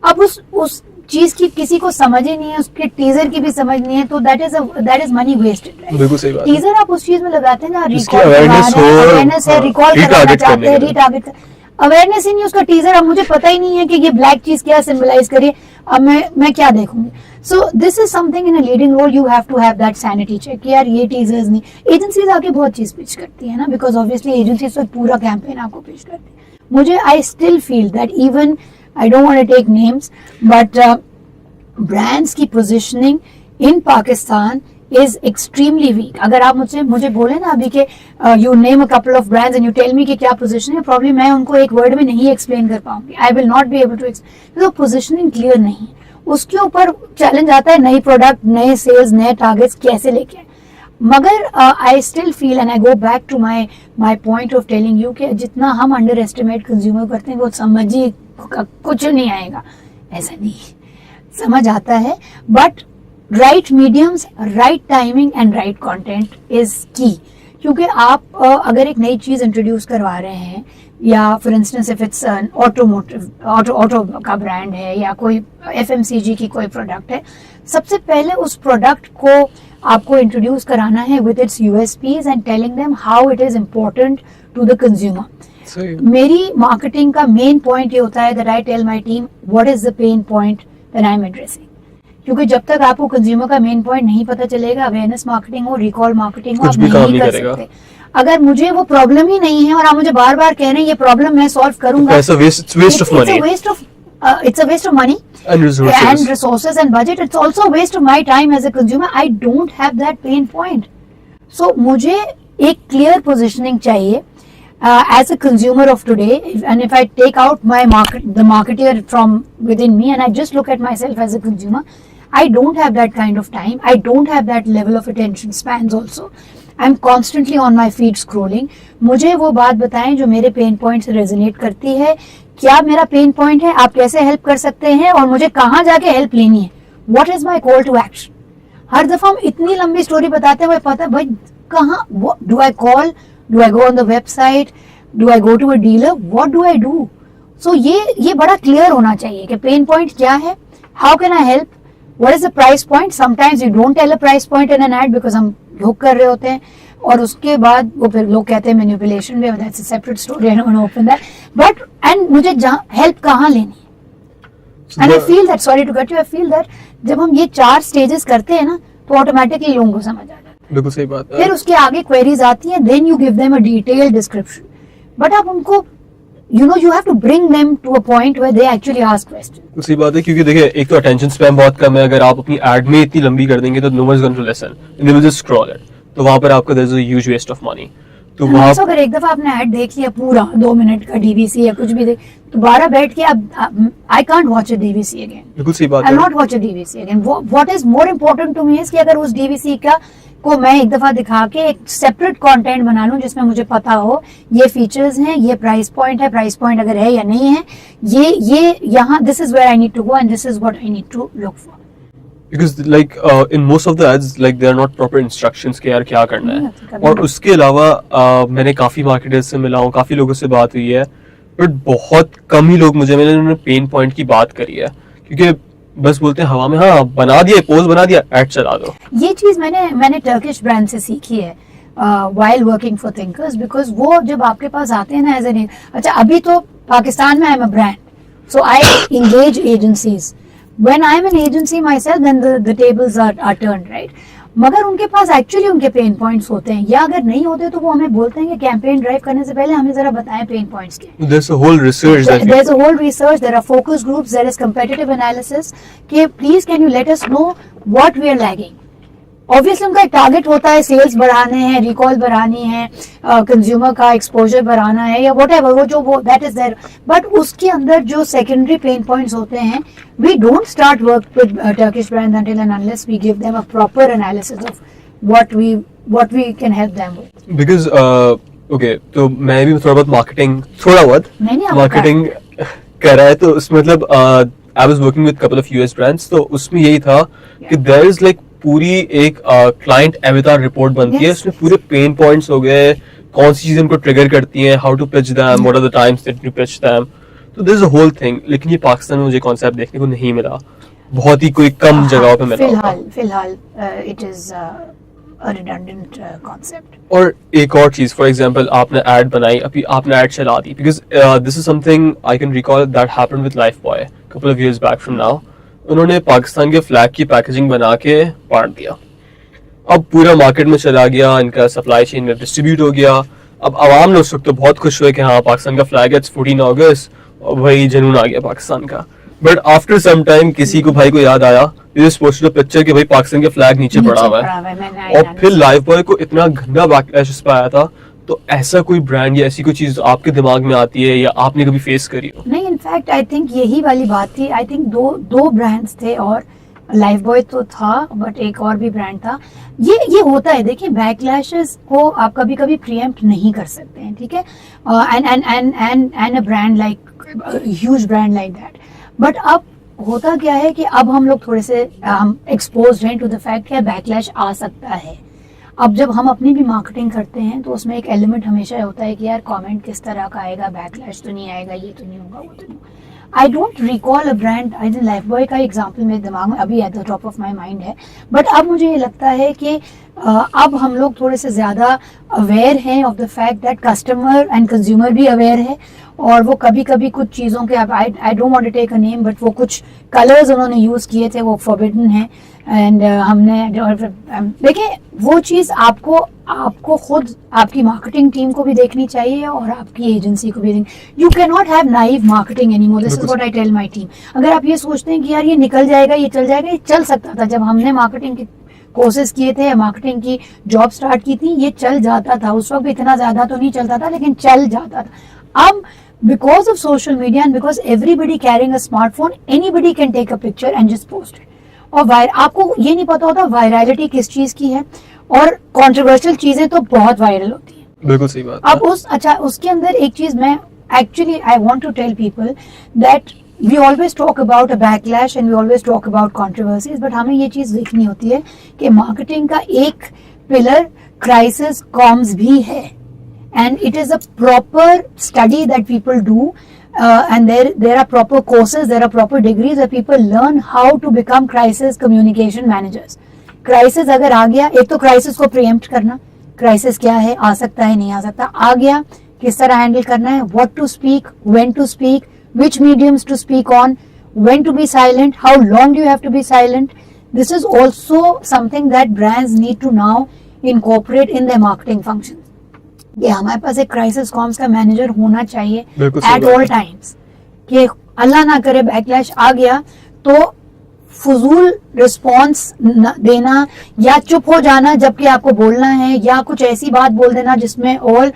अब उस चीज की किसी को समझ ही नहीं है, उसके टीजर की भी समझ नहीं है, तो that is money wasted. बिल्कुल सही बात है। टीजर आप उस चीज में लगाते हैं जहाँ अवेयरनेस है, रिकॉल कराना चाहते हैं, रीटारगेट। अवेयरनेस ही नहीं उसका टीजर, अब मुझे पता ही नहीं है कि ये ब्लैक चीज क्या सिंबलाइज करिए, अब मैं क्या देखूंगी। So this is something in a leading role, you have to have that sanity check कि यार ये टीजर्स नहीं। एजेंसीज आके बहुत चीज पिच करती है ना, बिकॉज ऑब्वियसली एजेंसीज तो पूरा कैंपेन आपको पिच करती है। मुझे I still feel that even I don't want to take names, but brands की positioning in Pakistan is extremely weak. अगर आप मुझे बोले ना अभी के you name a couple of brands and you tell me कि क्या position है, probably मैं उनको एक वर्ड में नहीं explain कर पाऊंगी. I will not be able to explain. तो positioning clear नहीं है, उसके ऊपर चैलेंज आता है नई प्रोडक्ट, नए सेल्स, नए टारगेट्स कैसे लेके आए। मगर I still feel and I go back to my point of telling you कि जितना हम अंडर एस्टिमेट कंज्यूमर करते हैं वो समझ ही कुछ नहीं आएगा, ऐसा नहीं, समझ आता है, but right mediums, right timing and right content is की। क्योंकि आप अगर एक नई चीज इंट्रोड्यूस करवा रहे हैं, या for instance if it's auto का ब्रांड है या कोई FMCG की कोई प्रोडक्ट है, सबसे पहले उस प्रोडक्ट को आपको इंट्रोड्यूस कराना है with its USPs and telling them how it is important to the consumer. मेरी मार्केटिंग का मेन पॉइंट ये होता है that I tell my team what is the pain point that I am addressing. क्योंकि जब तक आपको कंज्यूमर का मेन पॉइंट नहीं पता चलेगा, अवेयरनेस मार्केटिंग हो, रिकॉल मार्केटिंग हो, आप नहीं कर सकते। अगर मुझे वो प्रॉब्लम ही नहीं है और आप मुझे बार बार कह रहे हैं ये प्रॉब्लम मैं सॉल्व करूंगा, it's a waste of money. It's a waste of money and resources and budget. It's also a waste of my time as a consumer. I don't have that pain point. So मुझे एक clear positioning चाहिए as a consumer of today. And if I take out the marketeer from within me and I just look at myself as a consumer, I don't have that kind of time. I don't have that level of attention spans also. I am constantly on my feed scrolling, मुझे वो बात बताएं जो मेरे pain point से resonate करती है। क्या मेरा पेन पॉइंट है, आप कैसे हेल्प कर सकते हैं और मुझे कहाँ जाके हेल्प लेनी है, what is my call to action. हर दफा हम इतनी लंबी स्टोरी बताते हुए पता भाई कहाँ, do I call, do I go on the website, do I go to a dealer, what do I do. So ये बड़ा क्लियर होना चाहिए कि पेन पॉइंट क्या है, how can I help, what is the price point. Sometimes you don't tell a price point in an ad because हम धोख कर रहे होते हैं, और उसके बाद वो फिर लोग कहते हैं मैनिपुलेशन भी, that's a separate story, I don't want to open that, but and मुझे हेल्प कहाँ लेनी है। And I feel that, sorry to cut you, I feel that जब हम ये 4 स्टेजेस करते हैं ना तो ऑटोमेटिकली लोगों को समझ आ जाता है। बिल्कुल सही बात है। फिर उसके आगे क्वेरीज आती हैं, then you give them a detailed description, but आप उनको you have to bring them to a point where they actually ask questions. उसी बात है, क्योंकि देखिए एक तो अटेंशन स्पैम बहुत कम है, अगर आप अपनी एड में इतनी लंबी कर देंगे तो no one is going to listen, they will just scroll it, तो वहां पर आपका there is a huge waste of money। तो वहां अगर एक दफा आपने ऐड देख लिया पूरा 2 मिनट का डीवीसी या कुछ भी देख, दोबारा बैठ के आप I can't watch a DVC again. बिल्कुल सही बात है। I not watch a DVC again. What is more important to me is कि अगर उस डीवीसी का को मैं एक दफा दिखा के एक सेपरेट कंटेंट बना लूं जिसमें मुझे पता हो ये फीचर्स हैं, ये प्राइस पॉइंट है, प्राइस पॉइंट अगर है या नहीं है, ये यहाँ this is where I need to go and this is what I need to look for. Because like in most of the ads like there are not proper instructions कि यार क्या करना है। और उसके अलावा मैंने काफी मार्केटर्स से मिला हूँ, काफी लोगों से बात हुई है, बट बहुत कम ही लोग मुझे उन्होंने पेन पॉइंट की बात करी है, क्योंकि बस बोलते हैं हवा में, हाँ बना दिया, पोस्ट बना दिया, एड चला दो। ये चीज मैंने टर्किश ब्रांड से सीखी है while working for thinkers, because वो जब आपके पास आते हैं ना एज एन, अच्छा अभी तो पाकिस्तान में I am a brand, so I engage agencies. When I am an agency myself, then the tables are turned, right? मगर उनके पास एक्चुअली उनके पेन पॉइंट्स होते हैं, या अगर नहीं होते तो वो हमें बोलते हैं कि कैंपेन ड्राइव करने से पहले हमें जरा बताएं पेन पॉइंट्स के। There's a whole research that there's a whole research, there are focus groups, there is competitive analysis कि please can you let us know what we are lagging. Obviously उनका एक टारगेट होता है, sales बढ़ाने हैं, recall बढ़ानी है, consumer का एक्सपोजर बढ़ाना है, या व्हाटएवर वो दैट इज देयर, बट उसके अंदर जो सेकेंडरी पेन पॉइंट्स होते हैं, we don't start work with Turkish brand until and unless we give them a proper analysis of what we can help them with. Because okay, तो मैं भी थोड़ा बहुत मार्केटिंग कर रहा है, तो उसमें मतलब I was working with couple of US brands, तो उसमें यही था कि there is like पूरी एक क्लाइंट अवतार रिपोर्ट बनती है, उसमें पूरे पेन पॉइंट्स हो गए, कौन सी चीजें उनको ट्रिगर करती हैं, how to pitch them, what are the times that you pitch them, तो this is a whole thing. लेकिन ये पाकिस्तान में मुझे कॉन्सेप्ट देखने को नहीं मिला, बहुत ही कोई कम जगहों पे मिला। फिलहाल it is a redundant concept. और एक और चीज, फॉर एग्जांपल आपने ऐड बनाई, अभी आपने ऐड चला दी, because this is something I can recall that happened with Lifebuoy couple of years back from now. उन्होंने पाकिस्तान के फ्लैग की पैकेजिंग बना के बांट दिया, अब पूरा मार्केट में चला गया, इनका सप्लाई चेन में डिस्ट्रीब्यूट हो गया। अब आवाम ने उस वक्त तो बहुत खुश हुए कि हाँ पाकिस्तान का फ्लैग है, 14 अगस्त, और भाई जुनून आ गया पाकिस्तान का। बट आफ्टर सम टाइम किसी को भाई को याद आया, जस्ट पोस्टेड अ पिक्चर कि भाई पाकिस्तान के फ्लैग नीचे पड़ा हुआ है, और फिर लाइफ बॉय को इतना गंदा बैकलैश उस पर आया था। तो ऐसा कोई ब्रांड या ऐसी कोई चीज आपके दिमाग में आती है या आपने कभी फेस करी हो? नहीं, इनफैक्ट आई थिंक यही वाली बात थी। आई थिंक दो ब्रांड्स थे, और लाइफ बॉय तो था, बट एक और भी ब्रांड था। ये होता है, देखिए बैकलैशेस को आप कभी कभी प्रीएम्प्ट नहीं कर सकते हैं, ठीक है, and a brand like huge brand like that. But अब होता क्या है कि अब हम लोग थोड़े से एक्सपोज्ड हैं टू द फैक्ट कि बैकलैश आ सकता है। अब जब हम अपनी भी मार्केटिंग करते हैं तो उसमें एक एलिमेंट हमेशा होता है कि यार कमेंट किस तरह का आएगा, बैकलैश तो नहीं आएगा, ये तो नहीं होगा, वो तो नहीं। I don't recall a brand, I think life boy का एग्जाम्पल मेरे दिमाग में अभी at the top of my mind है, बट अब मुझे ये लगता है कि अब हम लोग थोड़े से ज़्यादा अवेयर हैं of the fact that customer and consumer भी अवेयर है, और वो कभी कभी कुछ चीज़ों के, I don't want to take a name, but वो कुछ कलर्स उन्होंने यूज़ किए थे वो फॉरबिडन है, एंड हमने देखिए वो चीज़ आपको खुद आपकी मार्केटिंग टीम को भी देखनी चाहिए और आपकी एजेंसी को भी देखनी। You can not have naive marketing anymore, this is what I tell my team. अगर आप ये सोचते हैं कि यार ये निकल जाएगा, ये चल जाएगा, ये चल सकता था जब हमने मार्केटिंग की कोर्सेज किए थे या मार्केटिंग की जॉब स्टार्ट की थी, ये चल जाता था। उस वक्त भी इतना ज्यादा तो नहीं चलता था, लेकिन चल जाता था। अब because of social media and because everybody carrying a smartphone, anybody can take a picture and just post it. और आपको ये नहीं पता होता वायरलिटी किस चीज की है, और कंट्रोवर्शियल चीजें तो बहुत वायरल होती हैं। बिल्कुल सही बात अब उसके अंदर एक चीज मैं actually I want to tell people that we always talk about a backlash and we always talk about controversies, but हमें ये चीज देखनी होती है कि मार्केटिंग का एक पिलर क्राइसिस कॉम्स भी है, and it is a proper study that people do and there are proper courses, there are proper degrees where people learn how to become crisis communication managers. Crisis अगर आ गया, एक तो crisis को pre-empt करना, crisis क्या है, आ सकता है नहीं आ सकता, आ गया किस तरह हैंडल करना है, what to speak, when to speak, which mediums to speak on, when to be silent, how long do you have to be silent. This is also something that brands need to now incorporate in their marketing functions. ये हमारे पास एक crisis corms का manager होना चाहिए at all times, कि अल्लाह ना करे backlash आ गया तो फजूल रिस्पॉन्स देना या चुप हो जाना जबकि आपको बोलना है, या कुछ ऐसी बात बोल देना जिसमें all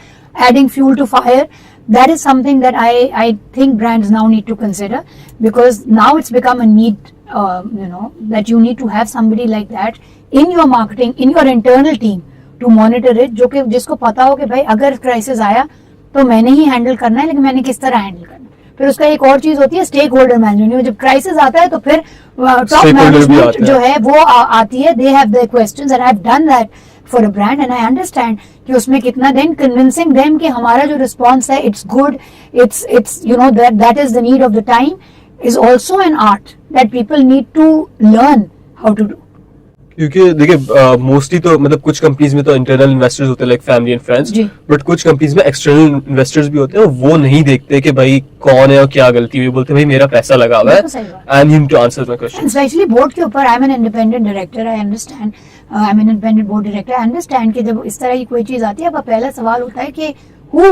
adding fuel to fire. That is something that I think brands now need to consider, because now it's become a need, that you need to have somebody like that in your marketing, in your internal team to monitor it, जो कि जिसको पता हो कि भाई अगर crisis आया तो मैंने ही हैंडल करना है, लेकिन मैंने किस तरह हैंडल करना है. फिर उसका एक और चीज होती है स्टेक होल्डर मैनेजमेंट. जब क्राइसिस आता है तो फिर टॉप मैनेजमेंट जो है वो आती है, they have their questions, and I have done that for a brand and I understand कि उसमें कितना देन कन्विंसिंग देम कि हमारा जो रिस्पॉन्स है it's good, it's that is the need of the time, is also an art that people need to learn how to do. क्योंकि देखिए mostly तो मतलब कुछ कंपनीज में तो इंटरनल इन्वेस्टर्स होते हैं like family and friends, but कुछ कंपनीज में एक्सटर्नल इन्वेस्टर्स भी होते हैं, वो नहीं देखते कि भाई कौन है और क्या गलती हुई, बोलते भाई मेरा पैसा लगा हुआ है and you need to answer my question. Specially board के ऊपर, I am an independent director, I understand, I am an independent board director, I understand कि जब इस तरह की कोई चीज आती है आपका पहला सवाल होता है कि who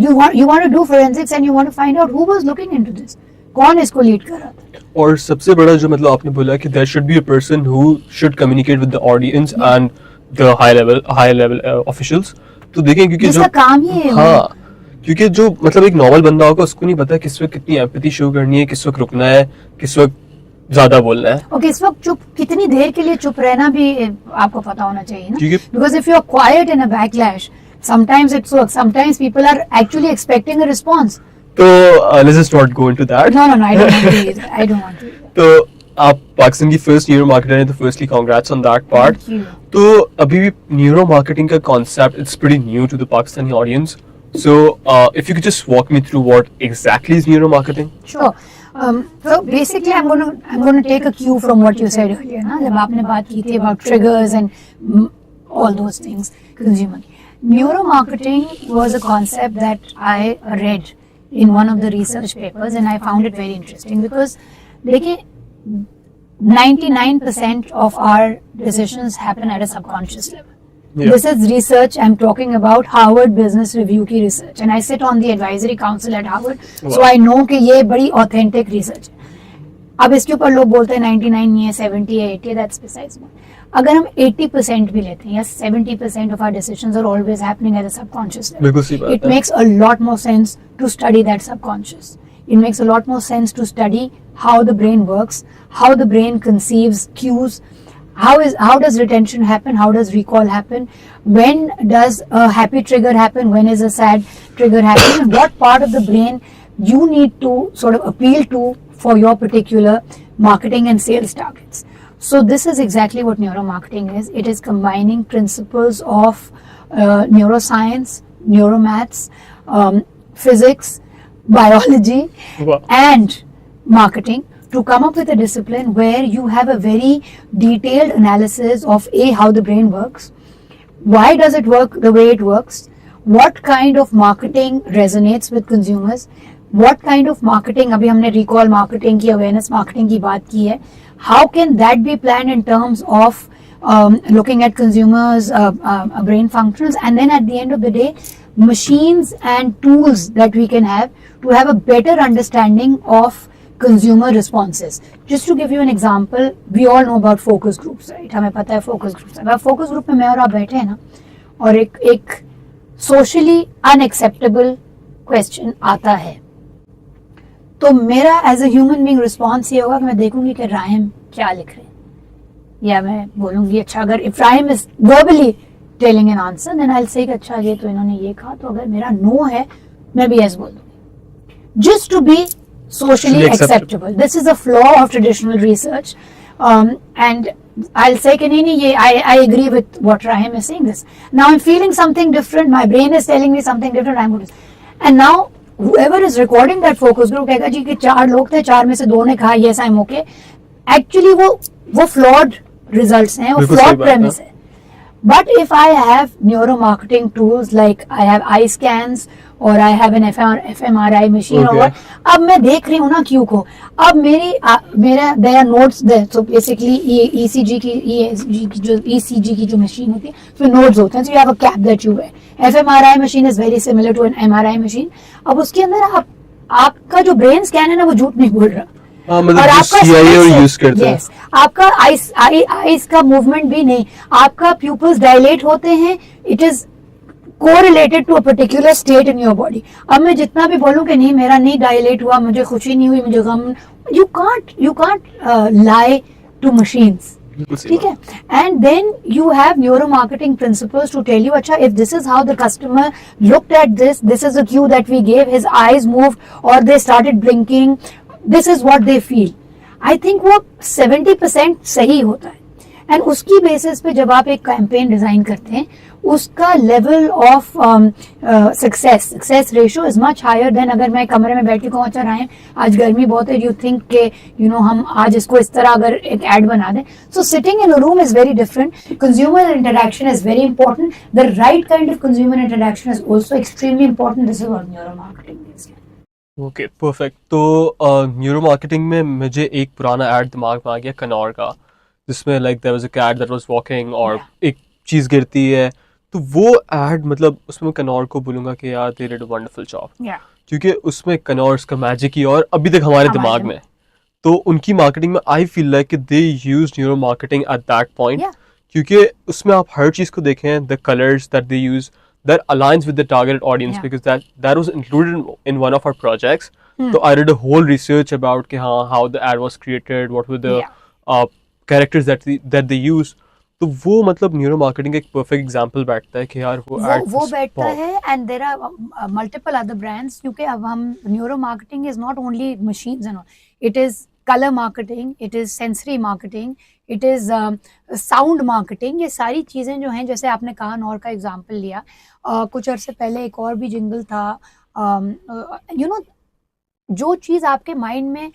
you want to do forensics and you want to find out who was looking into this, कौन इसको लीड कर रहा था. और सबसे बड़ा जो मतलब आपने बोला कि there should be a person who should communicate with the audience and the high level officials. तो देखें क्योंकि जिसका काम ही है, हाँ, क्योंकि जो मतलब एक नॉर्मल बंदा होगा उसको नहीं पता किस वक्त कितनी एम्पैथी शो करनी है, किस वक्त रुकना है, किस वक्त ज्यादा बोलना है, और किस वक्त चुप, कितनी देर के लिए चुप रहना भी आपको पता होना चाहिए ना. Because if you are quite in a backlash, sometimes it works, sometimes people are actually expecting a response. तो let's just not go into that. No, I don't want to either. I don't want to either. तो आप पाकिस्तान की first neuro marketer हैं, तो firstly congrats on that part. तो अभी भी neuro marketing का concept it's pretty new to the Pakistani audience. So if you could just walk me through what exactly is neuro marketing? Sure. So basically I'm going to take a cue from what you said earlier, ना, जब आपने बात की थी about triggers and all those things consumer. Neuro marketing was a concept that I read in one of the research papers and I found it very interesting because देखिए 99% of our decisions happen at a subconscious level. Yeah. This is research. I'm talking about Harvard Business Review की research and I sit on the advisory council at Harvard. Wow. So I know कि ये बड़ी authentic research है. अब इसके ऊपर लोग बोलते हैं 99 नहीं है, 70 है, 80 है, that's besides the point. अगर हम 80% भी लेते हैं या 70% of our decisions are always happening at a subconscious level. It makes a lot more sense to study that subconscious. It makes a lot more sense to study how the brain works, how the brain conceives cues, how does retention happen, how does recall happen, when does a happy trigger happen, when is a sad trigger happen, and what part of the brain you need to sort of appeal to for your particular marketing and sales targets. So this is exactly what neuromarketing is. It is combining principles of neuroscience, neuromaths, physics, biology, wow, and marketing to come up with a discipline where you have a very detailed analysis of how the brain works, why does it work the way it works, what kind of marketing resonates with consumers, what kind of marketing, अभी हमने recall marketing की, awareness marketing की बात की है, how can that be planned in terms of looking at consumers' brain functions, and then at the end of the day, machines and tools that we can have to have a better understanding of consumer responses. Just to give you an example, we all know about focus groups, right? हमें पता है focus groups. अगर focus group में मैं और आप बैठे हैं ना, और एक socially unacceptable question आता है, तो मेरा as a human being response ये होगा कि मैं देखूंगी कि राहिम क्या लिख रहे हैं, या मैं बोलूंगी अच्छा अगर Ibrahim is verbally telling an answer then I will say अच्छा ये तो इन्होंने ये कहा, तो अगर मेरा नो है मैं भी यस बोल दूंगी, just to be socially acceptable. This is a flaw of traditional research, and I'll say कि नहीं ये I agree with what Rahim is saying this. Now I'm feeling something different. My brain is telling me something different. I'm going to, and now whoever is recording that focus group कहेगा जी कि 4 लोग थे, 4 में से 2 ने कहा yes I'm okay. Actually वो flawed results हैं, वो flawed premise है. But if I have neuromarketing tools like I have eye scans or I have an fMRI machine or what, अब मैं देख रही हूँ ना क्यू को, अब मेरा there are nodes there. So basically ECG की जो मशीन होती है उसमें nodes होते हैं. So you have a cap that you wear. fMRI machine is very similar to an MRI machine. अब उसके अंदर आपका जो ब्रेन स्कैन है ना वो झूठ नहीं बोल रहा. मतलब आपका यूज करते हैं. आपका आईज का मूवमेंट भी नहीं, आपका प्यूपल्स डायलेट होते हैं, it is correlated to a particular state in your body. अब मैं जितना भी बोलूं कि नहीं मेरा नहीं डायलेट हुआ, मुझे खुशी नहीं हुई, मुझे गम, you can't lie to machines. ठीक है. And then you have neuro marketing principles to tell you अच्छा if this is how the customer looked at this is a cue that we gave, his eyes moved और they started blinking, this is what they feel. I think वो 70% सही होता है. And उसकी basis पे जब आप एक कैंपेन डिजाइन करते हैं उसका level of success ratio is much higher than अगर मैं कमरे में बैठ के कहूँ अच्छा रहे आज गर्मी बहुत है, यू थिंक के यू नो हम आज इसको इस तरह अगर एक एड बना दें. So sitting in a room is very different. Consumer interaction is very important. The right kind of consumer interaction is also extremely important. This is what neuro marketing is. Okay perfect. तो neuro marketing में मुझे एक पुराना add दिमाग में आ गया कनौर का, जिसमें like there was a cat that was walking और एक चीज़ गिरती है. तो वो ऐड मतलब उसमें कनौर को बोलूँगा कि यार they did a wonderful job, क्योंकि उसमें कनौर का मैजिक ही और अभी तक हमारे दिमाग में. तो उनकी मार्केटिंग में I feel like they use neuro marketing at that point, क्योंकि उसमें आप हर चीज़ को देखें, the colours that they use that aligns with the targeted audience, because that was included in one of our projects. So I did a whole research about how the ad was created, what were the characters that they use. तो वो मतलब neuro marketing का एक perfect example बैठता है कि यार वो बैठता है. And there are multiple other brands, क्योंकि अब हम neuro marketing is not only machines and all, it is color marketing, it is sensory marketing, it is sound marketing. ये सारी चीज़ें जो हैं, जैसे आपने कहा नॉर का एग्जांपल लिया, कुछ अरसे पहले एक और भी जिंगल था, यू नो जो चीज़ आपके माइंड में,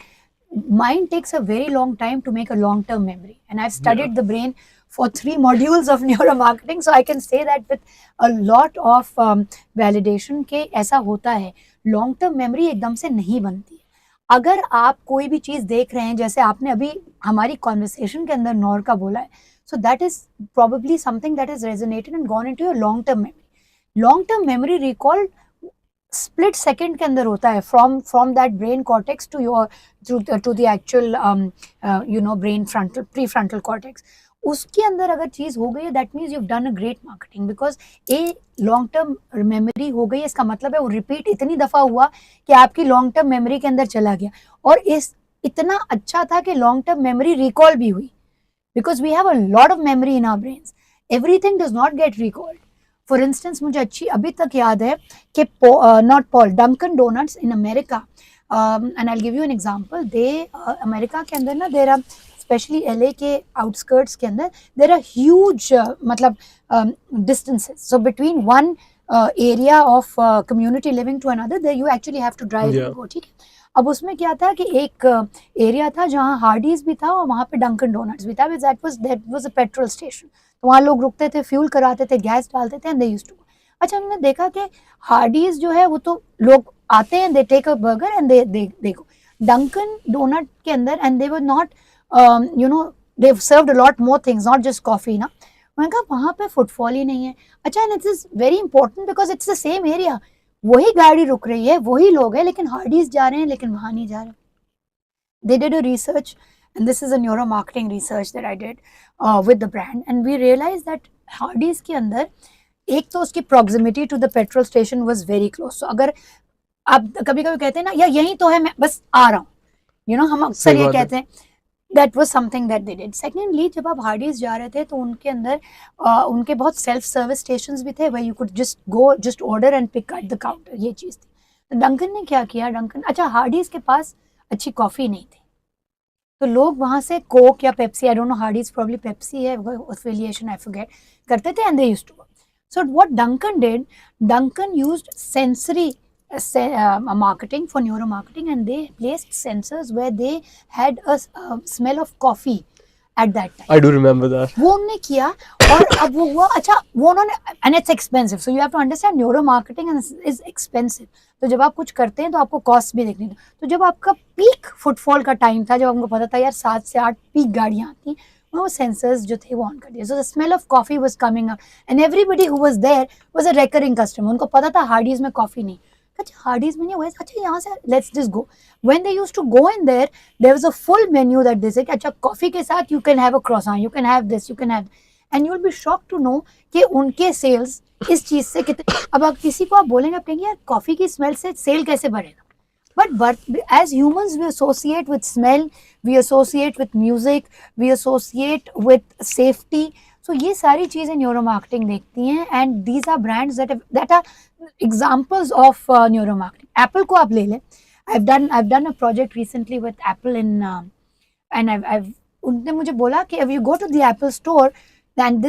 mind takes a very long time to make a long term memory, and I've studied the brain for 3 modules of neuromarketing, so I can say that with a lot of validation के ऐसा होता है. long term memory एकदम से नहीं बनती है. अगर आप कोई भी चीज़ देख रहे हैं, जैसे आपने अभी हमारी कॉन्वर्सेशन के अंदर नॉर का बोला है, so that is probably something that is resonated and gone into your long term memory. Long term memory recall split second के अंदर होता है, from that brain cortex to your to the actual you know brain frontal pre frontal cortex. उसके अंदर अगर चीज़ हो गई है, that means you have done a great marketing, because a long term memory हो गई. इसका मतलब है वो रिपीट इतनी दफ़ा हुआ कि आपकी लॉन्ग टर्म मेमोरी के अंदर चला गया, और इस इतना अच्छा था कि लॉन्ग टर्म मेमोरी रिकॉल भी हुई, because we have a lot of memory in our brains. Everything does not get recalled. For instance मुझे अच्छी अभी तक याद है कि not Paul, Dunkin donuts in America, and I will give you an example. They America के अंदर ना देयर आर, स्पेशली LA के आउटस्कर्ट्स के अंदर, देयर आर ह्यूज मतलब distances. So between one area of community living to another, there you actually have to drive. ठीक है. अब उसमें क्या था कि एक एरिया था जहाँ हार्डीज भी था और वहाँ पे डंकन डोनट्स भी था. That was a petrol station. तो वहाँ लोग रुकते थे, फ्यूल कराते थे, गैस डालते थे, एंड दे यूज्ड टू. अच्छा, हमने देखा कि हार्डीज जो है वो तो लोग आते हैं, they take a burger and they go. Dunkin donut के अंदर, and they were not you know, they've served a lot more things, not just coffee ना. मैंने कहा वहाँ पे फुटफॉल ही नहीं है. अच्छा, and it is very important because it's the same area. वही गाड़ी रुक रही है, वही लोग हैं, लेकिन हार्डीज जा रहे हैं, लेकिन वहाँ नहीं जा रहे. They did a research, and this is a neuro marketing research that I did with the brand, and we realized that Hardy's के अंदर एक तो उसकी proximity to the petrol station was very close. So अगर आप कभी-कभी कहते हैं ना, या यही तो है, मैं बस आ रहा हूँ, you know, हम अक्सर ये कहते हैं. that was something that they did. Secondly, जब आप हार्डीज जा रहे थे तो उनके अंदर उनके बहुत सेल्फ सर्विस स्टेशंस भी थे where you could just order and pick at the counter. ये चीज़ थी. तो डंकन ने क्या किया, डंकन, अच्छा हार्डीज के पास अच्छी कॉफ़ी नहीं थी तो लोग वहाँ से कोक या Pepsi, I don't know, Hardee's probably Pepsi है एफिलिएशन, आई फॉरगेट, करते थे and they used to. So what Dunkin did, Dunkin used sensory marketing for neuromarketing and they placed sensors where they had a smell of coffee at that time. I do remember that. वो उन्होंने किया और अब वो हुआ, अच्छा वो उन्होंने, and it's expensive, so you have to understand neuromarketing is expensive. तो जब आप कुछ करते हैं तो आपको कॉस्ट भी देखनी है. तो जब आपका पीक फुटफॉल का टाइम था, जब हमको पता था यार 7 से 8 पीक गाड़ियाँ आती हैं, वो सेंसर्स जो थे वो ऑन कर दिए. So the smell of coffee was coming up and everybody who was there was a recurring customer. उनको पता था हार्डीज में कॉफी नहीं. अच्छा हार्डीज में नहीं हुआ, अच्छा यहाँ से let's just go. When they used to go in there was a full menu that they said, अच्छा कॉफी के साथ you can have a croissant, you can have this, you can have, and you will be shocked to know कि उनके sales इस चीज से कितने. अब आप किसी को आप बोलेंगे, आप कहेंगे यार कॉफी की स्मेल से सेल कैसे बढ़ेगा, but as humans we associate with smell, we associate with music, we associate with safety. So ये सारी चीजें न्यूरो मार्केटिंग देखती हैं and these are brands that are examples of neuro marketing. Apple को आप ले लें, I've done a project recently with Apple and I've उनने मुझे बोला कि if you go to the Apple store then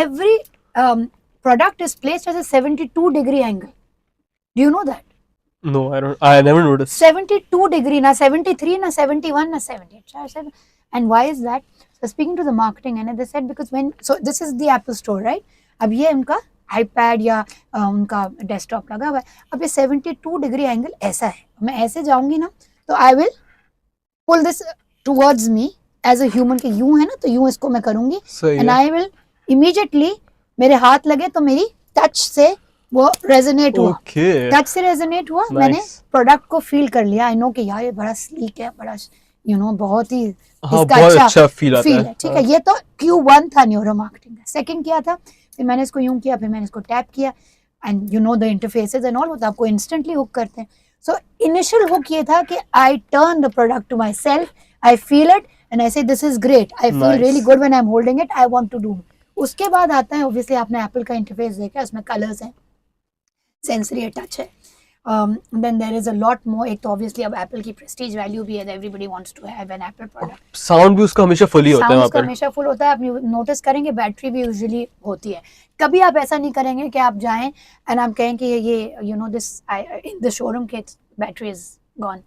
every product is placed as a 72-degree angle. Do you know that? No, I never noticed. 72 degree, na 73, na 71, na 78. And why is that? So speaking to the marketing and they said because so this is the Apple store, right? अब ये उनका iPad या उनका desktop लगा हुआ है. अब ये 72 डिग्री एंगल ऐसा है, मैं ऐसे जाऊंगी ना तो I will pull this towards me as a human, कि यूं है ना तो यूं इसको मैं करूंगी and I will immediately, मेरे हाथ लगे तो मेरी टच से वो रेजोनेट हुआ. टच से रेजोनेट हुआ. मैंने प्रोडक्ट को फील कर लिया. आई नो कि यार ये बड़ा स्लीक है, बड़ा बहुत ही इसका अच्छा फील है. ठीक है, ये तो Q1 था न्यूरो मार्केटिंग का. सेकंड क्या था, फिर मैंने इसको यूं किया, फिर मैंने इसको टैप किया and you know the interfaces and all, वो तो आपको इंस्टेंटली हुक करते हैं. सो इनिशियल हुक ये था कि I turn the product to myself, I feel it and I say this is great, I feel really good when I am holding it, I want to do. उसके बाद आता है obviously आपने Apple का interface देखा, उसमें colours हैं, sensory touch है. Then there is a lot more. एक तो obviously अब Apple की prestige value भी है, everybody wants to have an Apple product. Sound भी उसका हमेशा फुल ही होता है वहाँ पर. Sound हमेशा फुल होता है. आप नोटिस करेंगे बैटरी भी यूजुअली होती है. कभी आप ऐसा नहीं करेंगे कि आप जाएं and आप कहें कि ये you know this in the showroom के battery is gone.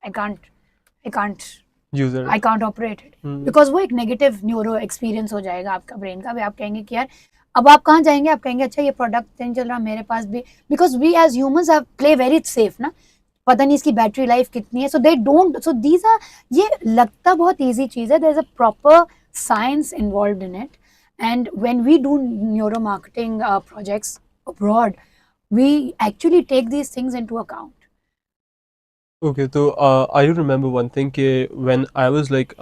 I can't use it. I can't operate it. Because वो एक negative neuro experience हो जाएगा आपका brain का. आप कहेंगे कि यार अब आप कहाँ जाएंगे, आप कहेंगे अच्छा ये प्रोडक्ट नहीं चल रहा मेरे पास भी, because we as humans have play very safe ना, पता नहीं इसकी बैटरी लाइफ कितनी है. So they don't, so these are, ये लगता बहुत इजी चीज़ है, there is a proper science involved in it. And when we do neuro marketing projects abroad, we actually take these things into account. Okay, तो I do remember one thing कि when I was like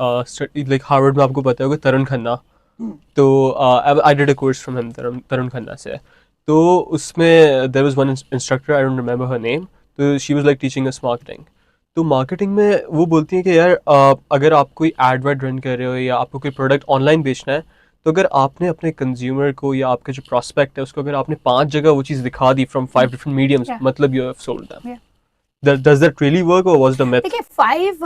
Harvard में आपको पता होगा तरुण खन्ना, तो I did a course from him, तरुण खन्ना से. तो उसमें there was one instructor, I don't remember her name, तो she was like teaching us marketing. तो मार्केटिंग में वो बोलती है कि यार अगर आप कोई एड रन कर रहे हो या आपको कोई प्रोडक्ट ऑनलाइन बेचना है, तो अगर आपने अपने कंज्यूमर को या आपका जो प्रोस्पेक्ट है उसको अगर आपने 5 जगह वो चीज़ दिखा दी फ्रॉम 5 डिफरेंट मीडियम्स, मतलब you have sold them. Does that really work or was it a myth? Okay, 5,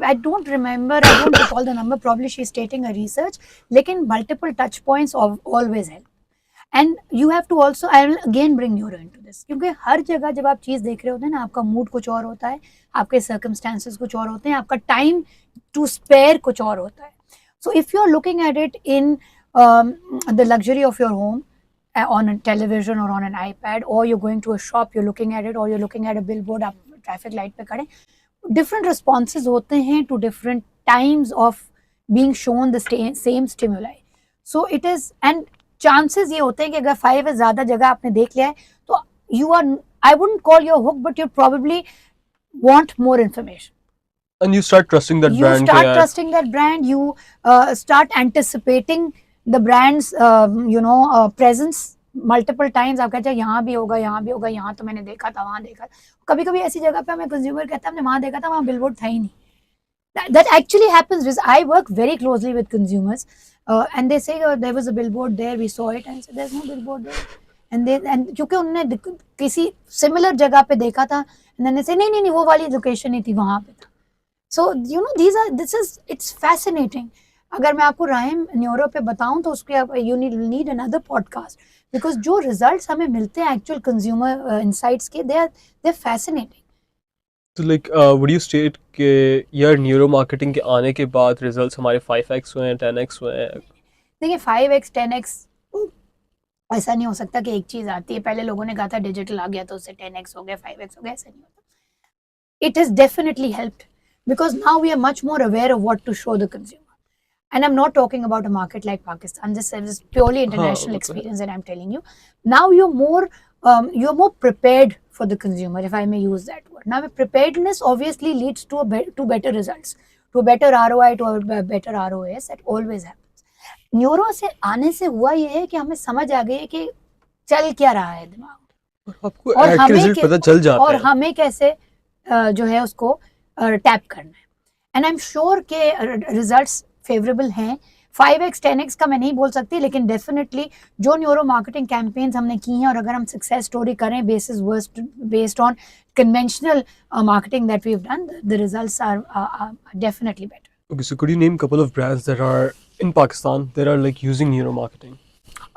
I don't remember, I don't recall the number, probably she's stating a research, लेकिन multiple touch points always help. And you have to also, I will again bring neuro into this, क्योंकि हर जगह जब आप चीज़ देख रहे होते हैं ना, आपका मूड कुछ और होता है, आपके circumstances कुछ और होते हैं, आपका time to spare कुछ और होता है. So if you're looking at it in the luxury of your home, on a television or on an iPad, or you're going to a shop, you're looking at it, or you're looking at a billboard, आप traffic light पे खड़े, different responses होते हैं to different times of being shown the same stimuli. So it is, and chances ये होते हैं कि अगर 5 है ज़्यादा जगह आपने देख लिया है तो you are, I wouldn't call your hook, but you probably want more information. And you start trusting that brand. You start trusting that brand. You start anticipating the brand's presence multiple times. आप कहते हैं यहाँ भी होगा, यहाँ भी होगा, यहाँ तो मैंने देखा था, वहाँ देखा. कभी कभी ऐसी जगह पे हमें कंज्यूमर कहता है हमने वहाँ देखा था, वहाँ बिलबोर्ड था ही नहीं. that actually happens. Is I work very closely with consumers, and they say, there was a billboard there, we saw it, and said there's no billboard there. And क्योंकि उन्होंने किसी सिमिलर जगह पे देखा था, and then they say नहीं नहीं नहीं वो वाली लोकेशन नहीं थी, वहां पे था. So you know, it's fascinating. अगर मैं आपको राहिम न्यूरो पे बताऊं तो उसके you need another podcast, because जो results हमें मिलते हैं actual consumer insights के, they're fascinating. तो लाइक वुड यू स्टेट कि यार न्यूरो मार्केटिंग के आने के बाद रिजल्ट्स हमारे 5x हुए हैं, 10x हुए हैं? देखिए 5x 10x ऐसा नहीं हो सकता कि एक चीज आती है, पहले लोगों ने कहा था डिजिटल आ गया तो उससे 10x हो गया, 5x हो गया, ऐसा नहीं होता. It has definitely helped because now we are much more aware of what to show the consumer. And I'm not talking about a market like Pakistan. This is purely international experience that I'm telling you. Now you're more prepared for the consumer, if I may use that word. Now, preparedness obviously leads to better results, to a better ROI, to a better ROAS. That always happens. Neuro से आने से हुआ ये है कि हमें समझ आ गई है कि चल क्या रहा है दिमाग, आपको एड के रिजल्ट पता चल जाते हैं और हमें कैसे जो है उसको टैप करना है. एंड आई एम श्योर के रिजल्ट्स फेवरेबल हैं. 5x 10x का मैं नहीं बोल सकती, लेकिन डेफिनेटली जो न्यूरो मार्केटिंग कैंपेन्स हमने की हैं, और अगर हम सक्सेस स्टोरी करें based on conventional marketing that we've done, the results are definitely better. Okay, so could you name a couple of brands that are in Pakistan that are like using neuro marketing?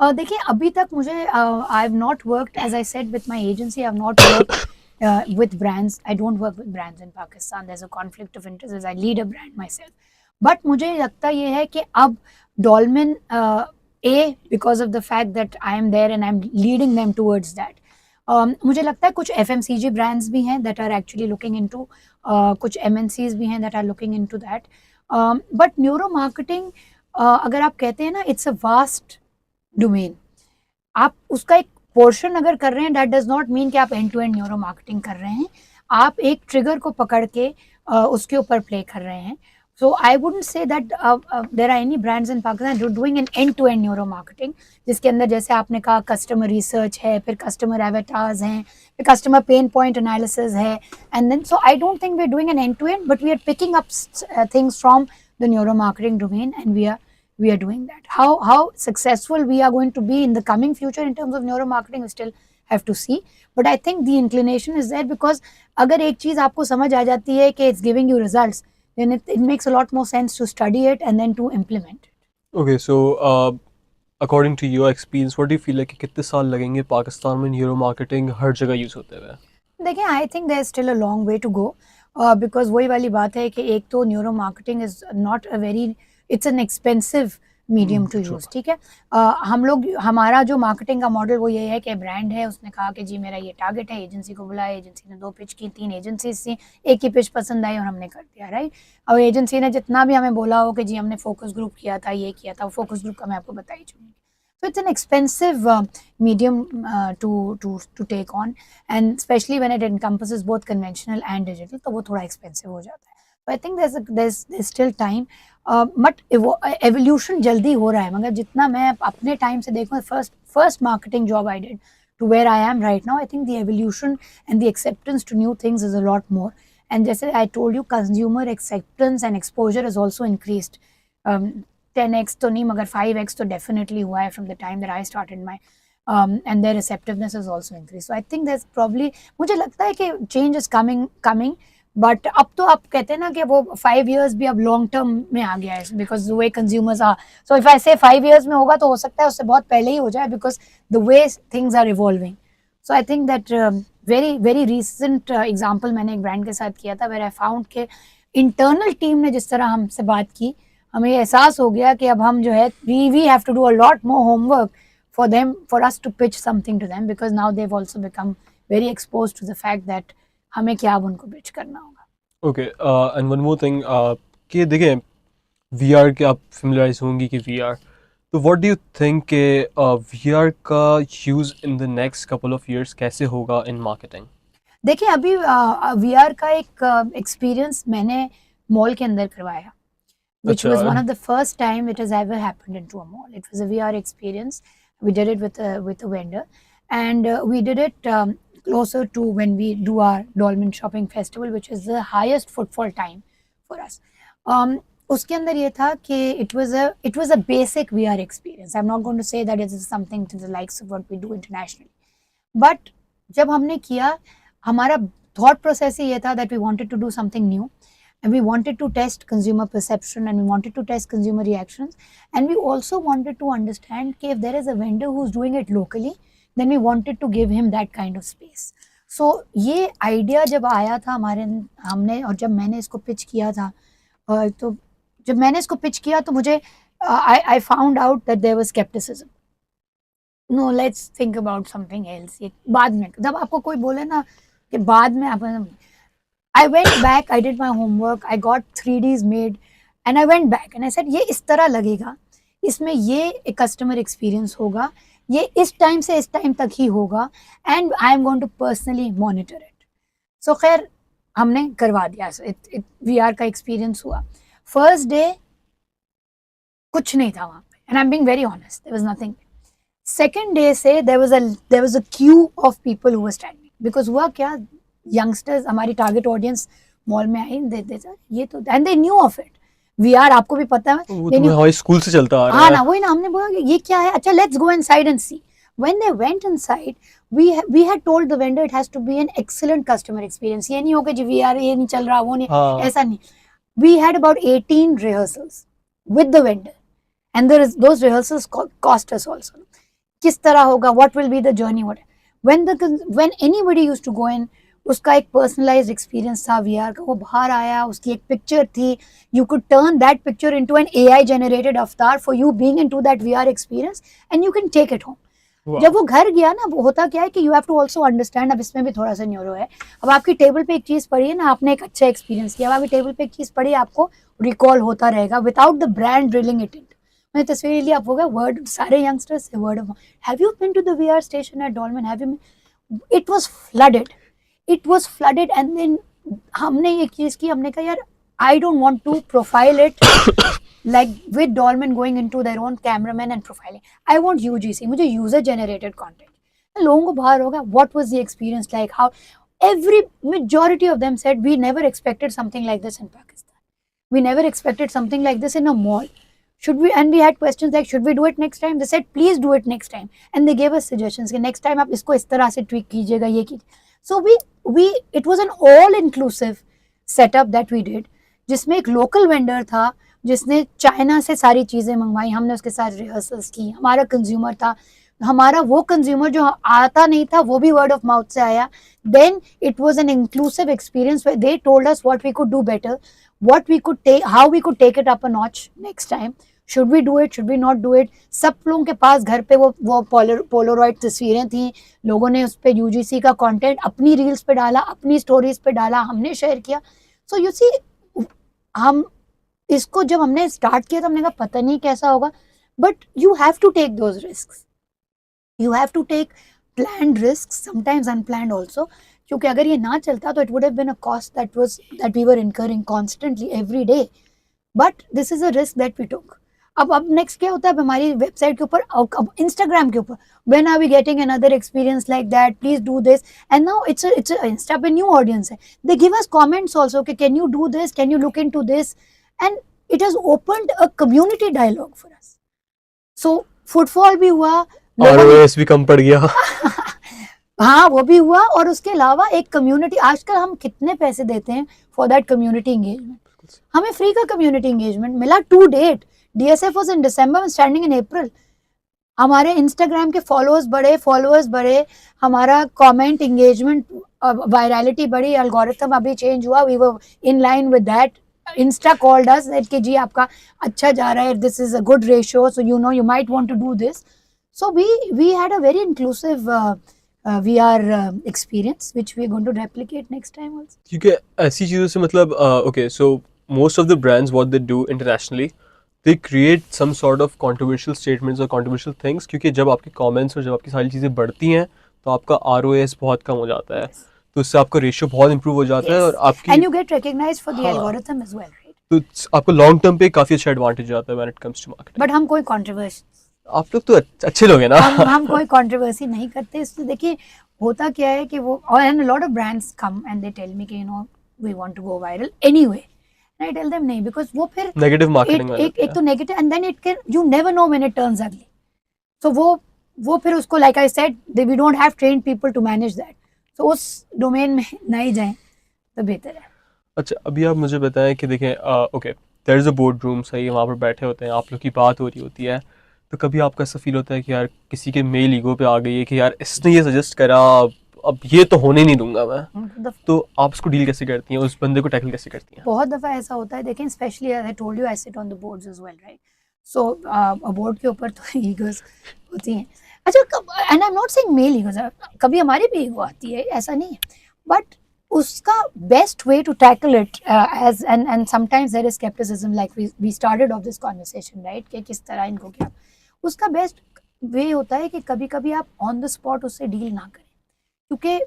देखिए अभी तक मुझे I've not worked, as I said, with my agency. I've not worked with brands. I don't work with brands in Pakistan. There's a conflict of interest as I lead a brand myself. But मुझे लगता ये है कि अब Dolmen, because of the fact that I am there and I'm leading them towards that. मुझे लगता है कुछ FMCG brands भी हैं that are actually looking into, कुछ MNCs भी हैं that are looking into that. But neuro marketing, अगर आप कहते हैं ना, it's a vast domain. आप उसका एक पोर्शन अगर कर रहे हैं, that does not mean कि आप end to end neuro marketing कर रहे हैं. आप एक ट्रिगर को पकड़ के उसके ऊपर प्ले कर रहे हैं. So I wouldn't say that there are any brands in Pakistan who are doing an end-to-end neuro marketing, जिसके अंदर जैसे आपने कहा कस्टमर रिसर्च है, फिर कस्टमर एवेटार्स हैं, फिर कस्टमर पेन पॉइंट एनालिसिस है, and then so I don't think we're doing an end-to-end, but we are picking up things from the neuro marketing domain, and we are doing that. How successful we are going to be in the coming future in terms of neuro marketing, we still have to see, but I think the inclination is there, because अगर एक चीज आपको समझ आ जाती है कि it's giving you results, then it makes a lot more sense to study it and then to implement it. Okay, so according to your experience, what do you feel like कि कितने साल लगेंगे पाकिस्तान में न्यूरो मार्केटिंग हर जगह use होते हुए? देखिए I think there is still a long way to go, because वही वाली बात है कि एक तो neuro marketing is not a very, it's an expensive medium to use. ठीक है, हम लोग, हमारा जो मार्केटिंग का मॉडल वो ये है कि ब्रांड है, उसने कहा कि जी मेरा ये टारगेट है, एजेंसी को बुलाया, एजेंसी ने 2 पिच की, 3 एजेंसीज थी, एक ही पिच पसंद आई और हमने कर दिया, राइट. और एजेंसी ने जितना भी हमें बोला हो कि जी हमने फोकस ग्रुप किया था, ये किया था, वो फोकस ग्रुप का मैं आपको बता ही चुकी. So it's an expensive medium to take on, and especially when it encompasses both conventional and digital, तो वो थोड़ा expensive हो जाता है. So I think there's still time, but evolution जल्दी हो रहा है. मगर जितना मैं अपने टाइम से देखूँ, first marketing job I did to where I am right now, I think the evolution and the acceptance to new things is a lot more. And जैसे I told you, consumer acceptance and exposure has also increased. 10x तो नहीं, मगर 5x तो definitely हुआ है from the time that I started my and their receptiveness has also increased. So I think there's probably, मुझे लगता है कि change is coming, but अब तो आप कहते हैं ना कि वो 5 years भी अब long term में आ गया है, because the way consumers are. So if I say 5 years में होगा तो हो सकता है उससे बहुत पहले ही हो जाए, because the way things are evolving. So I think that very recent example मैंने एक brand के साथ किया था, where I found कि internal team ने जिस तरह हमसे बात की, हमें एहसास हो गया कि अब हम जो है we have to do a lot more homework for us to pitch something to them, because now they've also become very exposed to the fact that हमें क्या अब उनको pitch करना होगा. Okay, and one more thing, कि देखें VR के आप familiarize होंगी कि VR, तो what do you think कि VR का use in the next couple of years कैसे होगा in marketing? देखिए अभी VR का एक experience मैंने मॉल के अंदर करवाया, which was one of the first time it has ever happened into a mall. It was a VR experience. We did it with a vendor, and we did it closer to when we do our Dolmen Shopping Festival, which is the highest footfall time for us. उसके अंदर ये था कि it was a basic VR experience. I am not going to say that it is something to the likes of what we do internationally, but जब हमने किया, हमारा thought process ही ये था that we wanted to do something new, and we wanted to test consumer perception, and we wanted to test consumer reactions, and we also wanted to understand कि if there is a vendor who's doing it locally, then we wanted to give him that kind of space. So ये idea जब आया था हमने और जब मैंने इसको पिच किया था, तो जब मैंने इसको पिच किया तो मुझे I found out that there was skepticism. No, let's think about something else. ये बाद में, जब आपको कोई बोले ना कि बाद में आप, I went back, I did my homework, I got 3Ds made, and I went back and I said ये इस तरह लगेगा, इसमें ये एक कस्टमर एक्सपीरियंस होगा, ये इस टाइम से इस टाइम तक ही होगा, and I am going to personally monitor it. So खैर हमने करवा दिया, VR का एक्सपीरियंस हुआ. फर्स्ट डे कुछ नहीं था वहाँ पे, and I am being very honest, there was nothing. Second day से there was a queue of people who were standing, because हुआ क्या, यंगस्टर्स, हमारी टारगेट ऑडियंस मॉल में आई, देते सर ये तो, and they knew of it. VR आपको भी पता है, वो तो हमारे स्कूल से चलता आ रहा है. हाँ ना, वही ना, हमने बोला कि ये क्या है, अच्छा let's go inside and see. When they went inside, we had told the vendor it has to be an excellent customer experience. ये नहीं होगा जी VR ये नहीं चल रहा, वो नहीं, ऐसा नहीं. We had about 18 rehearsals with the vendor, and those rehearsals cost us also. किस तरह होगा, what will be the journey, what when anybody used to go in, उसका एक पर्सनलाइज्ड एक्सपीरियंस था VR का. वो बाहर आया, उसकी एक पिक्चर थी, you could turn that picture into an AI generated अवतार for you being into that VR experience, and you can take it home. जब वो घर गया ना, वो होता क्या है कि you have to also understand, अब इसमें भी थोड़ा सा न्यूरो है. अब आपकी टेबल पे एक चीज पड़ी है ना, आपने एक अच्छा एक्सपीरियंस किया, अब आपकी टेबल पे एक चीज पड़ी, आपको रिकॉल होता रहेगा without the brand drilling it in. मैंने तस्वीर ली, आप होगा वर्ड, सारे यंगस्टर्स से word of, have you been to the VR station at Dolmen, have you, it was flooded. It was flooded, and then हमने एक चीज की, हमने कहा यार I don't want to profile it like with Dolmen going into their own cameraman and profiling. I want UGC, मुझे user generated content. लोगों को बाहर होगा, what was the experience like, how, every majority of them said we never expected something like this in Pakistan. We never expected something like this in a mall. Should we, and we had questions like should we do it next time? They said please do it next time, and they gave us suggestions कि next time आप इसको इस तरह से tweak कीजिएगा, ये कीजिए. So it was an all-inclusive setup that we did, जिसमें एक local vendor था जिसने चाइना से सारी चीज़ें मंगवाई, हमने उसके साथ रिहर्सल्स की. हमारा कंज्यूमर था, हमारा वो कंज्यूमर जो आता नहीं था वो भी वर्ड ऑफ माउथ से आया. Then it was an inclusive experience where they told us what we could do better, what we could take, how we could take it up a notch next time. Should we do it, should we not do it? सब लोगों के पास घर पे वो Polaroid तस्वीरें थी, लोगों ने उस पे UGC का कंटेंट अपनी रील्स पे डाला, अपनी स्टोरीज पे डाला, हमने शेयर किया. सो यू सी, हम इसको जब हमने स्टार्ट किया तो हमने कहा पता नहीं कैसा होगा, but you have to take those risks, you have to take planned risks, sometimes unplanned also, क्योंकि अगर ये ना चलता तो it would have been a cost that we were incurring constantly every day. But this is a risk that we took. अब next क्या होता है, अब हमारी वेबसाइट के ऊपर, अब इंस्टाग्राम के ऊपर, when are we getting another experience like that, please do this, and now it's Insta पे न्यू ऑडियंस है, they give us comments also कि can you do this, can you look into this, and it has opened a community dialogue for us. So footfall भी हुआ, ROAS भी कम पड़ गया. हाँ वो भी हुआ, और उसके अलावा एक कम्युनिटी, आजकल हम कितने पैसे देते हैं फॉर दैट कम्युनिटी एंगेजमेंट, हमें फ्री का कम्युनिटी एंगेजमेंट मिला to date. DSF was in December, standing in April. हमारे इंस्टाग्राम के फॉलोअर्स बढ़े, हमारा कमेंट एंगेजमेंट, वायरलिटी बढ़ी, एल्गोरिथम अभी चेंज हुआ, we were in line with that. Insta called us that कि जी आपका अच्छा जा रहा है, this is a good ratio, so you know you might want to do this. So we had a very inclusive VR experience which we are going to replicate next time also. क्योंकि ऐसी चीज़ों से मतलब okay, so most of the brands what they do internationally, they create some sort of controversial statements or controversial things, क्योंकि जब आपके comments और जब आपकी सारी चीज़ें बढ़ती हैं तो आपका ROAS बहुत कम हो जाता है, तो उससे आपका रेशियो बहुत इंप्रूव हो जाता है, और आपकी and you get recognized for the algorithm as well, right? तो आपको लॉन्ग टर्म पे काफ़ी अच्छा एडवांटेज आता है when it comes to marketing. But हम कोई कंट्रोवर्सी, आप लोग तो अच्छे लोग हैं ना. हम कोई कंट्रोवर्सी नहीं करते. इसलिए देखिए होता क्या है कि वो, और and a lot of brands come and they tell me कि you know we want to go viral anyway, And I tell them नहीं, because वो फिर नेगेटिव मार्केटिंग में एक तो negative, and then it can, you never know when it turns ugly. So वो फिर उसको, like I said, we don't have trained people to manage that. So उस डोमेन में नहीं जाएं तो बेहतर है. अच्छा, अभी आप मुझे बताएं कि देखें, okay, there is a board room, सही है, वहाँ पर बैठे होते हैं, आप लोग की बात हो रही होती है, तो कभी आपका ऐसा फील होता है कि यार किसी के मेल ईगो पे आ गई है कि यार इसने ये सजेस्ट करा, अब ये तो होने नहीं दूंगा मैं, तो आप उसको डील कैसे करती हैं, उस बंदे को टैकल कैसे करती हैं? बहुत दफ़ा ऐसा होता है, देखें, specially I told you I sit on the boards as well, right? So board के ऊपर तो ईगोज होती हैं. अच्छा, and I am not saying male egos, कभी हमारी भी ईगो आती है, ऐसा नहीं है, बट उसका best way to tackle it as, and sometimes there is scepticism, like we started off this conversation, right, कि किस तरह इनको क्या, उसका बेस्ट वे होता है कि कभी कभी आप ऑन द स्पॉट उससे डील ना करें, क्योंकि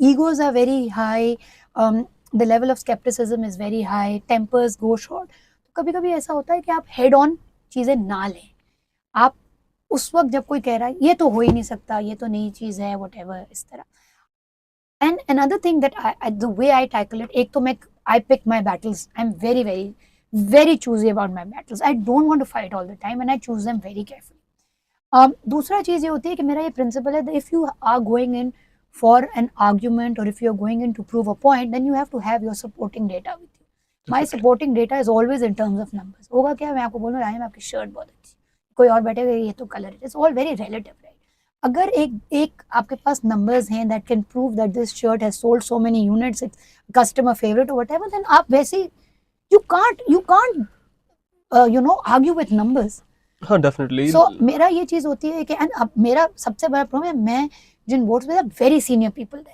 egos are very high, the level of scepticism is very high, tempers go short. तो कभी कभी ऐसा होता है कि आप हेड ऑन चीज़ें ना लें. आप उस वक्त जब कोई कह रहा है ये तो हो ही नहीं सकता, ये तो नई चीज़ है, वट एवर, इस तरह. And another thing that the way I tackle it, एक तो मैं, I pick my battles, I am very very very choosy about my battles. I don't want to fight all the time, and I choose them very carefully. दूसरा चीज़ ये होती है कि मेरा ये प्रिंसिपल है, if you are going in for an argument, or if you're going in to prove a point, then you have to have your supporting data with you. My supporting data is always in terms of numbers. होगा क्या, मैं आपको बोल रहा हूँ आपकी shirt बहुत अच्छी, कोई और बैठेगा ये तो colour, it's all very relative, right? अगर एक आपके पास नंबर्स हैं that can prove that this shirt has sold so many units, it's customer favorite or whatever, then आप वैसे you can't argue with numbers. हाँ, डेफिनेटली. So मेरा ये चीज़ होती है कि, एंड अब मेरा सबसे बड़ा प्रॉब्लम है, मैं जिन बोर्ड्स में वेरी सीनियर पीपल थे,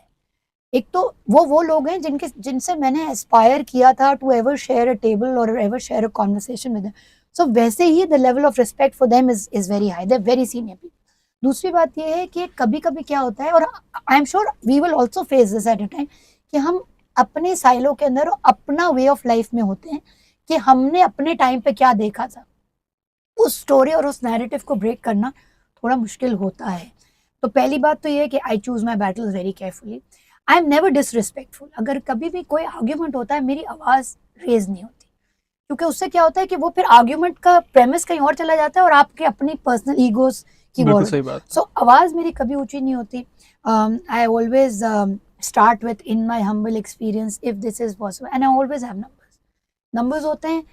एक तो वो लोग हैं जिनसे मैंने एस्पायर किया था to ever share a table or ever share a conversation with them. So वैसे ही the level of respect for them is very high, they are very senior people. दूसरी बात ये है कि कभी कभी क्या होता है, और I am sure we will also face this at a time, कि हम अपने साइलो के अंदर अपना वे ऑफ लाइफ में होते हैं कि हमने अपने टाइम पे क्या देखा था, उस स्टोरी और उस नैरेटिव को ब्रेक करना थोड़ा मुश्किल होता है. तो पहली बात तो ये है कि I choose my battles very carefully. I am never disrespectful. अगर कभी भी कोई आर्ग्यूमेंट होता है, मेरी आवाज़ रेज नहीं होती, क्योंकि उससे क्या होता है कि वो फिर आर्ग्यूमेंट का प्रेमिस कहीं और चला जाता है और आपके अपनी पर्सनल ईगोज की वॉर. सो आवाज़ मेरी कभी ऊंची नहीं होती. I always start with in my humble experience, if this is possible, and I always have numbers होते हैं,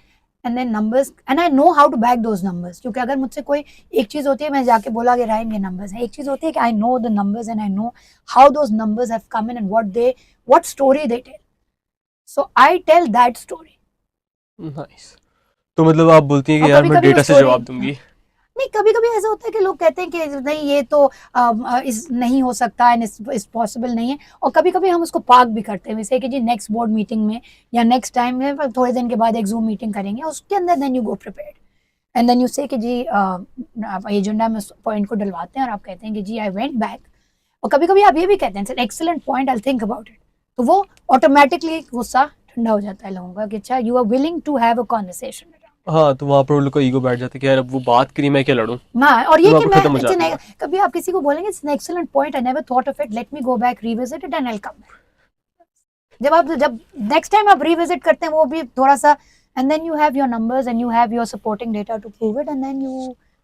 and then numbers, and I know how to back those numbers. क्योंकि अगर मुझसे कोई, एक चीज़ होती है मैं जाके बोला कि रायन ये नंबर्स हैं, एक चीज़ होती है कि I know the numbers and I know how those numbers have come in and what story they tell. So I tell that story. Nice. तो मतलब आप बोलती हैं कि यार मैं डेटा से जवाब दूंगी? नहीं, कभी कभी ऐसा होता है कि लोग कहते हैं कि नहीं ये तो इस नहीं हो सकता है, इस पॉसिबल नहीं है, और कभी कभी हम उसको पार्क भी करते हैं, जैसे कि जी नेक्स्ट बोर्ड मीटिंग में या नेक्स्ट टाइम में थोड़े दिन के बाद एक जूम मीटिंग करेंगे, उसके अंदर then you go prepared, and then you say कि जी एजेंडा में पॉइंट को डलवाते हैं और आप कहते हैं कि जी आई वेंट बैक, और कभी कभी आप ये भी कहते हैं excellent point, I think about it. तो वो ऑटोमेटिकली गुस्सा ठंडा हो जाता है लोगों का कि अच्छा you are willing to have a conversation. हाँ, तो वहाँ पर उन लोग का ईगो बैठ जाता है कि यार अब वो बात करी, मैं क्या लड़ूं. हाँ, और ये कि मैं कभी आप किसी को बोलेंगे it's an excellent point, I never thought of it, let me go back revisit it and I will come back. जब नेक्स्ट टाइम आप रिविजिट करते हैं वो भी थोड़ा सा, and then you have your numbers and you have your supporting data to prove it, and then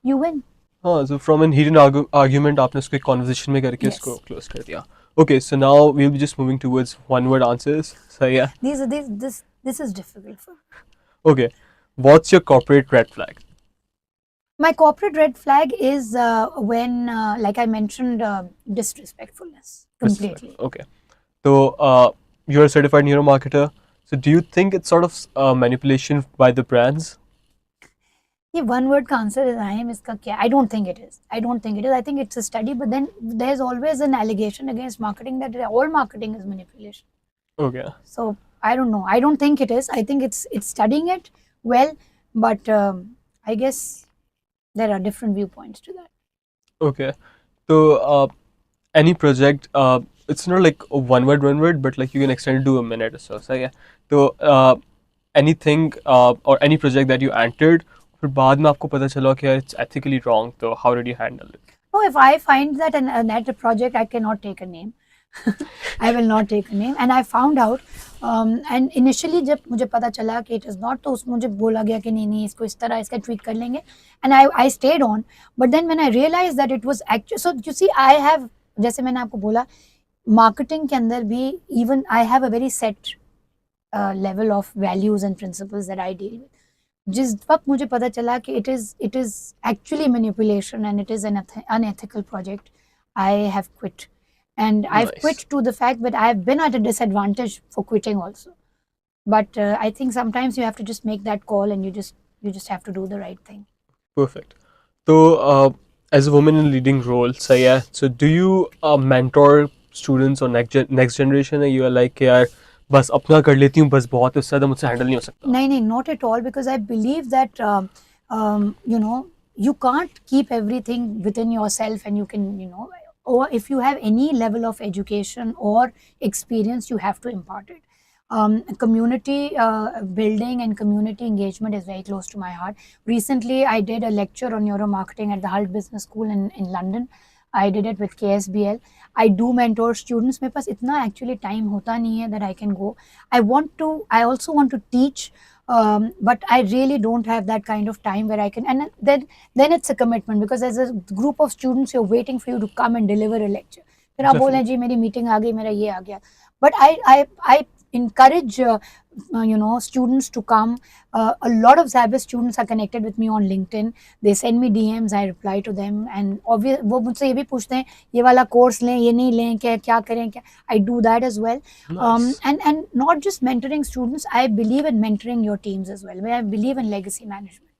you win. हाँ, so from an heated argument आपने उसको एक कन्वर्सेशन में करके इसको क्लोज कर दिया. Okay, so now we'll be just moving towards one-word answers. So yeah. This is difficult for me. Okay, what's your corporate red flag? My corporate red flag is when, like I mentioned, disrespectfulness completely. Okay, so you're a certified neuromarketer. So do you think it's sort of manipulation by the brands? ये one word का answer है इसका क्या? I don't think it is. I think it's a study, but then there's always an allegation against marketing that all marketing is manipulation. Okay. So I don't know. I don't think it is. I think it's studying it well, but I guess there are different viewpoints to that. Okay. So any project, it's not like one word, but like you can extend it to a minute or so. So yeah. So anything or any project that you entered, फिर बाद में आपको पता चला कि it's ethically wrong, तो how did you handle it? Oh, if I find that an project, I cannot take a name, I will not take a name. And I found out, and initially जब मुझे पता चला कि it is not, तो मुझे बोला गया कि नहीं इसको इस तरह इसका tweak कर लेंगे, and I stayed on. But then when I realized that it was actually, so you see I have, जैसे मैंने आपको बोला, marketing के अंदर भी even I have a very set level of values and principles that I deal with. जिस वक्त मुझे पता चला कि it is actually manipulation and it is an unethical project, I have quit. And I've Nice. quit to the fact that I've been at a disadvantage for quitting also. But I think sometimes you have to just make that call, and you just have to do the right thing. Perfect. So, as a woman in leading role, so yeah, so do you mentor students or next generation? You are like, यार बस अपना कर लेती हूँ, बस बहुत, उससे ज़्यादा मुझसे हैंडल नहीं हो सकता. नहीं, not at all, because I believe that you can't keep everything within yourself, and you can, or if you have any level of education or experience, you have to impart it. Community building and community engagement is very close to my heart. Recently, I did a lecture on neuromarketing at the Hull Business School in London. I did it with KSBL. I do mentor students. मेरे पास इतना actually time होता नहीं है that I can go. I also want to teach, but I really don't have that kind of time where I can. And then it's a commitment, because as a group of students, you're waiting for you to come and deliver a lecture. फिर आप बोलें जी मेरी meeting आ गई, मेरा ये आ गया. But I encourage students to come. A lot of Zabis students are connected with me on LinkedIn. They send me DMs, I reply to them, and वो मुझसे ये भी पूछते हैं ये वाला कोर्स लें, ये नहीं लें, क्या करें, क्या. I do that as well. Nice. And not just mentoring students, I believe in mentoring your teams as well. I believe in legacy management.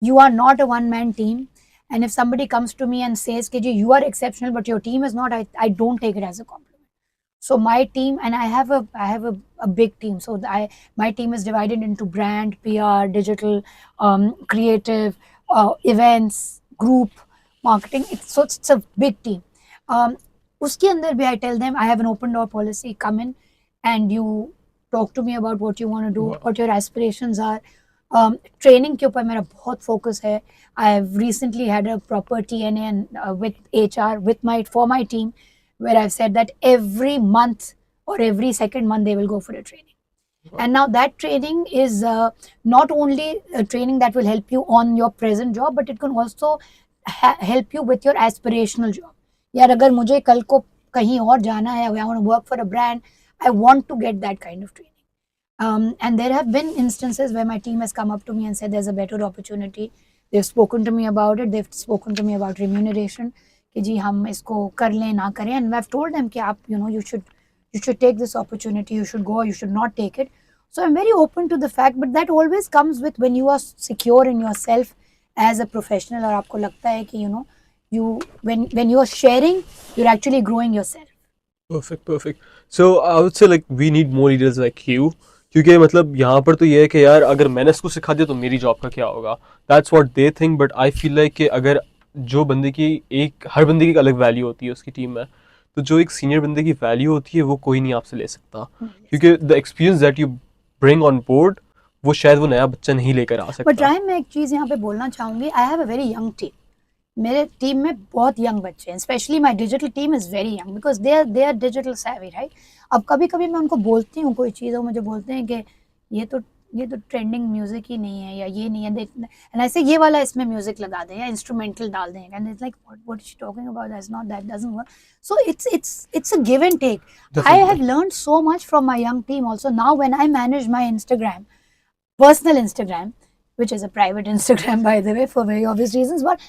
You are not a one-man team. And if somebody comes to me and says, KJ, you are exceptional, but your team is not, I don't take it as a compliment. So my team, and I have a big team. So my team is divided into brand, PR, digital, creative, events, group, marketing. It's a big team. Uski andar bhi I tell them I have an open door policy. Come in and you talk to me about what you want to do, what your aspirations are. Training के ऊपर मेरा बहुत focus है. I have recently had a proper TNA and with HR for my team, where I've said that every month or every second month they will go for a training. Wow. And now that training is not only a training that will help you on your present job, but it can also help you with your aspirational job. यार अगर मुझे कल को कहीं और जाना है, I want to work for a brand, I want to get that kind of training. And there have been instances where my team has come up to me and said there's a better opportunity. They've spoken to me about it. They've spoken to me about remuneration. कि जी हम इसको कर लें ना करें, and I've told them कि आप you should take this opportunity, you should go, you should not take it. So I'm very open to the fact, but that always comes with when you are secure in yourself as a professional, और आपको लगता है कि when you are sharing, you're actually growing yourself. Perfect. So I would say like we need more leaders like you. क्योंकि मतलब यहाँ पर तो ये है कि यार अगर मैंने इसको सिखा दिया तो मेरी जॉब का क्या होगा. That's what they think, but I feel like कि अगर जो बंदे की हर बंदे की एक अलग वैल्यू होती है उसकी टीम में, तो जो एक सीनियर बंदे की वैल्यू होती है वो कोई नहीं आपसे ले सकता, क्योंकि the experience that you bring on board वो शायद वो नया बच्चा नहीं लेकर आ सकता. बट रायम, मैं एक चीज़ यहाँ पे बोलना चाहूँगी. I have a very young team. मेरे टीम में बहुत यंग बच्चे हैं. Specially my digital team is very young, because they are digital savvy, right. अब कभी कभी मैं उनको बोलती हूँ कोई चीज़, और मुझे बोलते हैं कि ये तो ट्रेंडिंग म्यूजिक ही नहीं है, या ये नहीं है, एंड ऐसे ये वाला इसमें म्यूजिक लगा दें या इंस्ट्रूमेंटल डाल दें, and it's like what is she talking about, that's not, that doesn't work. So it's a give and take. I have learned so much from my young team also. Now when I manage my Instagram, personal Instagram, which is a private Instagram by the way for very obvious reasons, but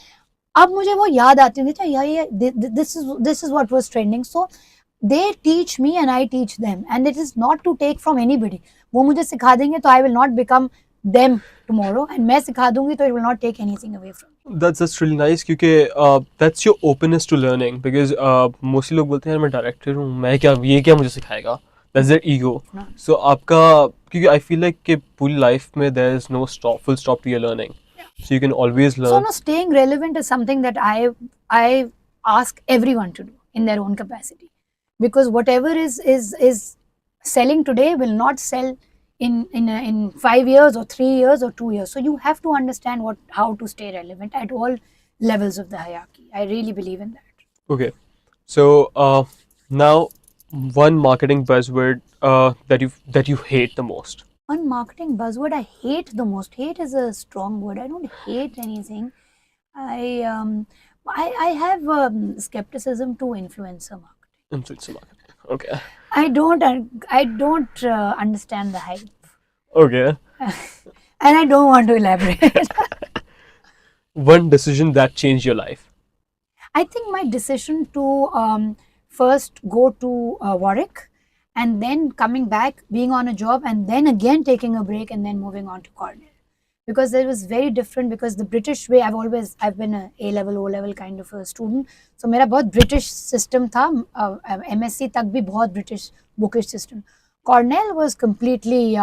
अब मुझे वो याद आती है, this is what was trending. So they teach me and I teach them, and it is not to take from anybody. वो मुझे सिखा देंगे तो I will not become them tomorrow, and मैं सिखा दूंगी तो it will not take anything away from me. That's really nice, क्योंकि that's your openness to learning, because mostly लोग बोलते हैं मैं डायरेक्टर हूँ, मैं क्या मुझे सिखाएगा. That's their ego. No. So आपका, क्योंकि I feel like कि पूरी life में there is no full stop to your learning. So you can always learn. So no, staying relevant is something that I ask everyone to do in their own capacity, because whatever is selling today will not sell in 5 years or 3 years or 2 years. So you have to understand how to stay relevant at all levels of the hierarchy. I really believe in that. Okay, so now one marketing buzzword that you hate the most. One marketing buzzword I hate the most. Hate is a strong word. I don't hate anything. I have skepticism to influencer marketing. Influencer marketing. Okay. I don't understand the hype, Okay. and I don't want to elaborate. One decision that changed your life. I think my decision to first go to Warwick and then coming back, being on a job, and then again taking a break and then moving on to Cornell. Because it was very different, because the British way, I've been a A-level, O-level kind of a student. So मेरा बहुत British system था, MSc तक भी बहुत British bookish system. Cornell was completely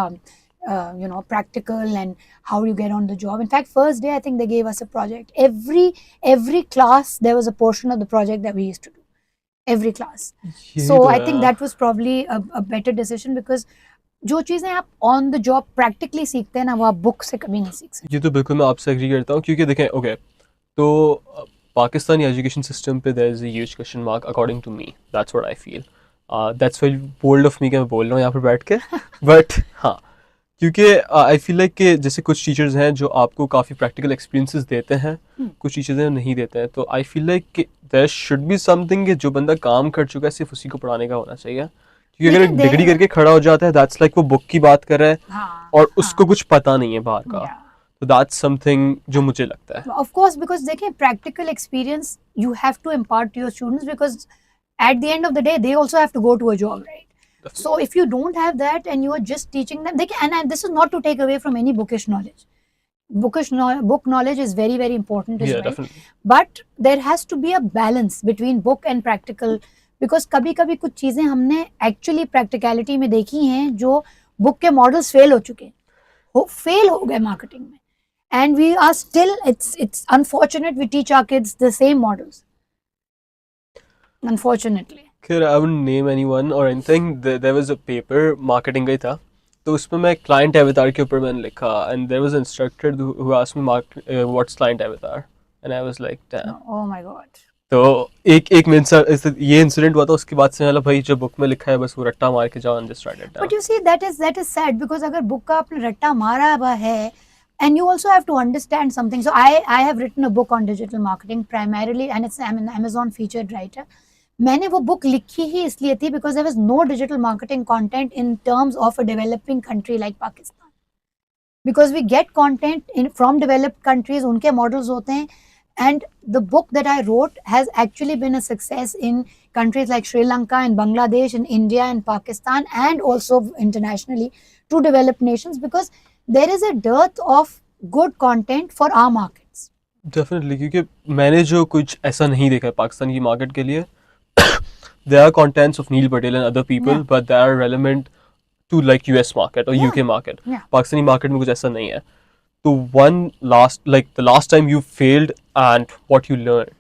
practical and how you get on the job. In fact, first day I think they gave us a project. Every class there was a portion of the project that we used to do. Every class. So I think that was probably a better decision, because जो चीजें आप on the job practically सीखते हैं ना, वो आप book से कभी नहीं सीख सकते. ये तो बिल्कुल मैं आपसे एग्री करता हूँ, क्योंकि देखें, ओके, तो पाकिस्तानी एजुकेशन सिस्टम पे there is a huge question mark according to me. That's what I feel. That's very bold of me कि मैं बोल रहा हूँ यहाँ पर बैठ के. बट हाँ, क्योंकि आई फील लाइक कि जैसे कुछ टीचर्स हैं जो आपको काफ़ी प्रैक्टिकल एक्सपीरियंसेस देते हैं, कुछ टीचर्स हैं नहीं देते हैं. तो आई फील लाइक कि देयर शुड बी समथिंग कि जो बंदा काम कर चुका है सिर्फ उसी को पढ़ाने का होना चाहिए. क्योंकि अगर डिग्री करके खड़ा हो जाता है, दैट्स लाइक वो बुक की बात कर रहा है और उसको कुछ पता नहीं है बाहर का. तो दैट्स समथिंग जो मुझे लगता है. ऑफ कोर्स, बिकॉज देखिए, practical experience you have to impart to your students, because at the end of the day they also have to go to a job, right? Definitely. So if you don't have that and you are just teaching them, and this is not to take away from any bookish knowledge. Book knowledge is very, very important as well. Definitely. But there has to be a balance between book and practical, because कभी-कभी कुछ चीजें हमने actually practicality में देखी हैं जो book के models fail हो चुके हैं, fail हो गए marketing में, and we are still, it's unfortunate we teach our kids the same models. Unfortunately. खैर, I wouldn't name anyone or anything. There was a paper marketing का ही था, तो उसमें मैं client avatar के ऊपर मैंने लिखा, and there was an instructor who asked me what's client avatar, and I was like, damn. Oh my god. तो एक ये इंसिडेंट हुआ था, उसके बाद से मतलब भाई जो बुक में लिखा है बस वो रट्टा मार के जाओ and just write it down. But you see, that is sad, because अगर बुक का आपने रट्टा मारा हुआ है, and you also have to understand something. So I have written a book on digital marketing primarily, and I'm an Amazon featured writer. मैंने वो book लिखी ही इसलिए थी because there was no digital marketing content in terms of a developing country like Pakistan. Because we get content from developed countries, उनके models होते हैं, and the book that I wrote has actually been a success in countries like Sri Lanka and Bangladesh and India and Pakistan, and also internationally to developed nations, because there is a dearth of good content for our markets. Definitely, क्योंकि मैंने जो कुछ ऐसा नहीं देखा है पाकिस्तान की market के लिए. There are contents of Neil Patel and other people, Yeah. but they are relevant to like US market or Yeah. UK market. Yeah. Pakistani market में कुछ ऐसा नहीं है. So the last time you failed and what you learned.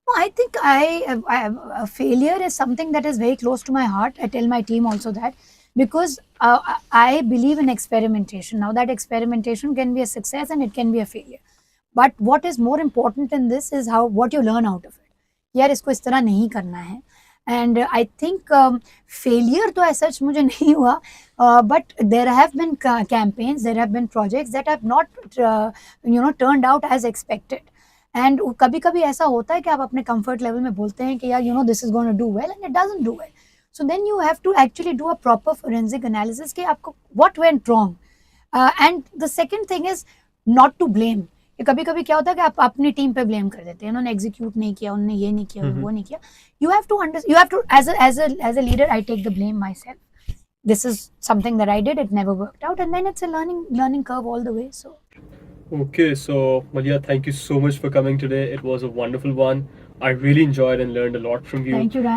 No, I think a failure is something that is very close to my heart. I tell my team also that, because I believe in experimentation. Now that experimentation can be a success and it can be a failure. But what is more important in this is what you learn out of it. यार इसको इस तरह नहीं करना है. And I think failure तो as such मुझे नहीं हुआ, but there have been campaigns, there have been projects that have not turned out as expected. And कभी-कभी ऐसा होता है कि आप अपने comfort level में बोलते हैं कि यार this is going to do well, and it doesn't do well. So then you have to actually do a proper forensic analysis कि आपको what went wrong. And the second thing is not to blame. कभी-कभी क्या होता है कि आप अपनी team पे ब्लेम कर देते हैं, उन्होंने एग्जीक्यूट नहीं किया, उन्होंने ये नहीं किया, वो नहीं किया. You have to as a leader, I take the blame myself. This is something that I did, it never worked out, and then it's a learning curve all the way. So Okay, so Malia, thank you so much for coming today. It was a wonderful one. I really enjoyed and learned a lot from you. thank you, Ryan.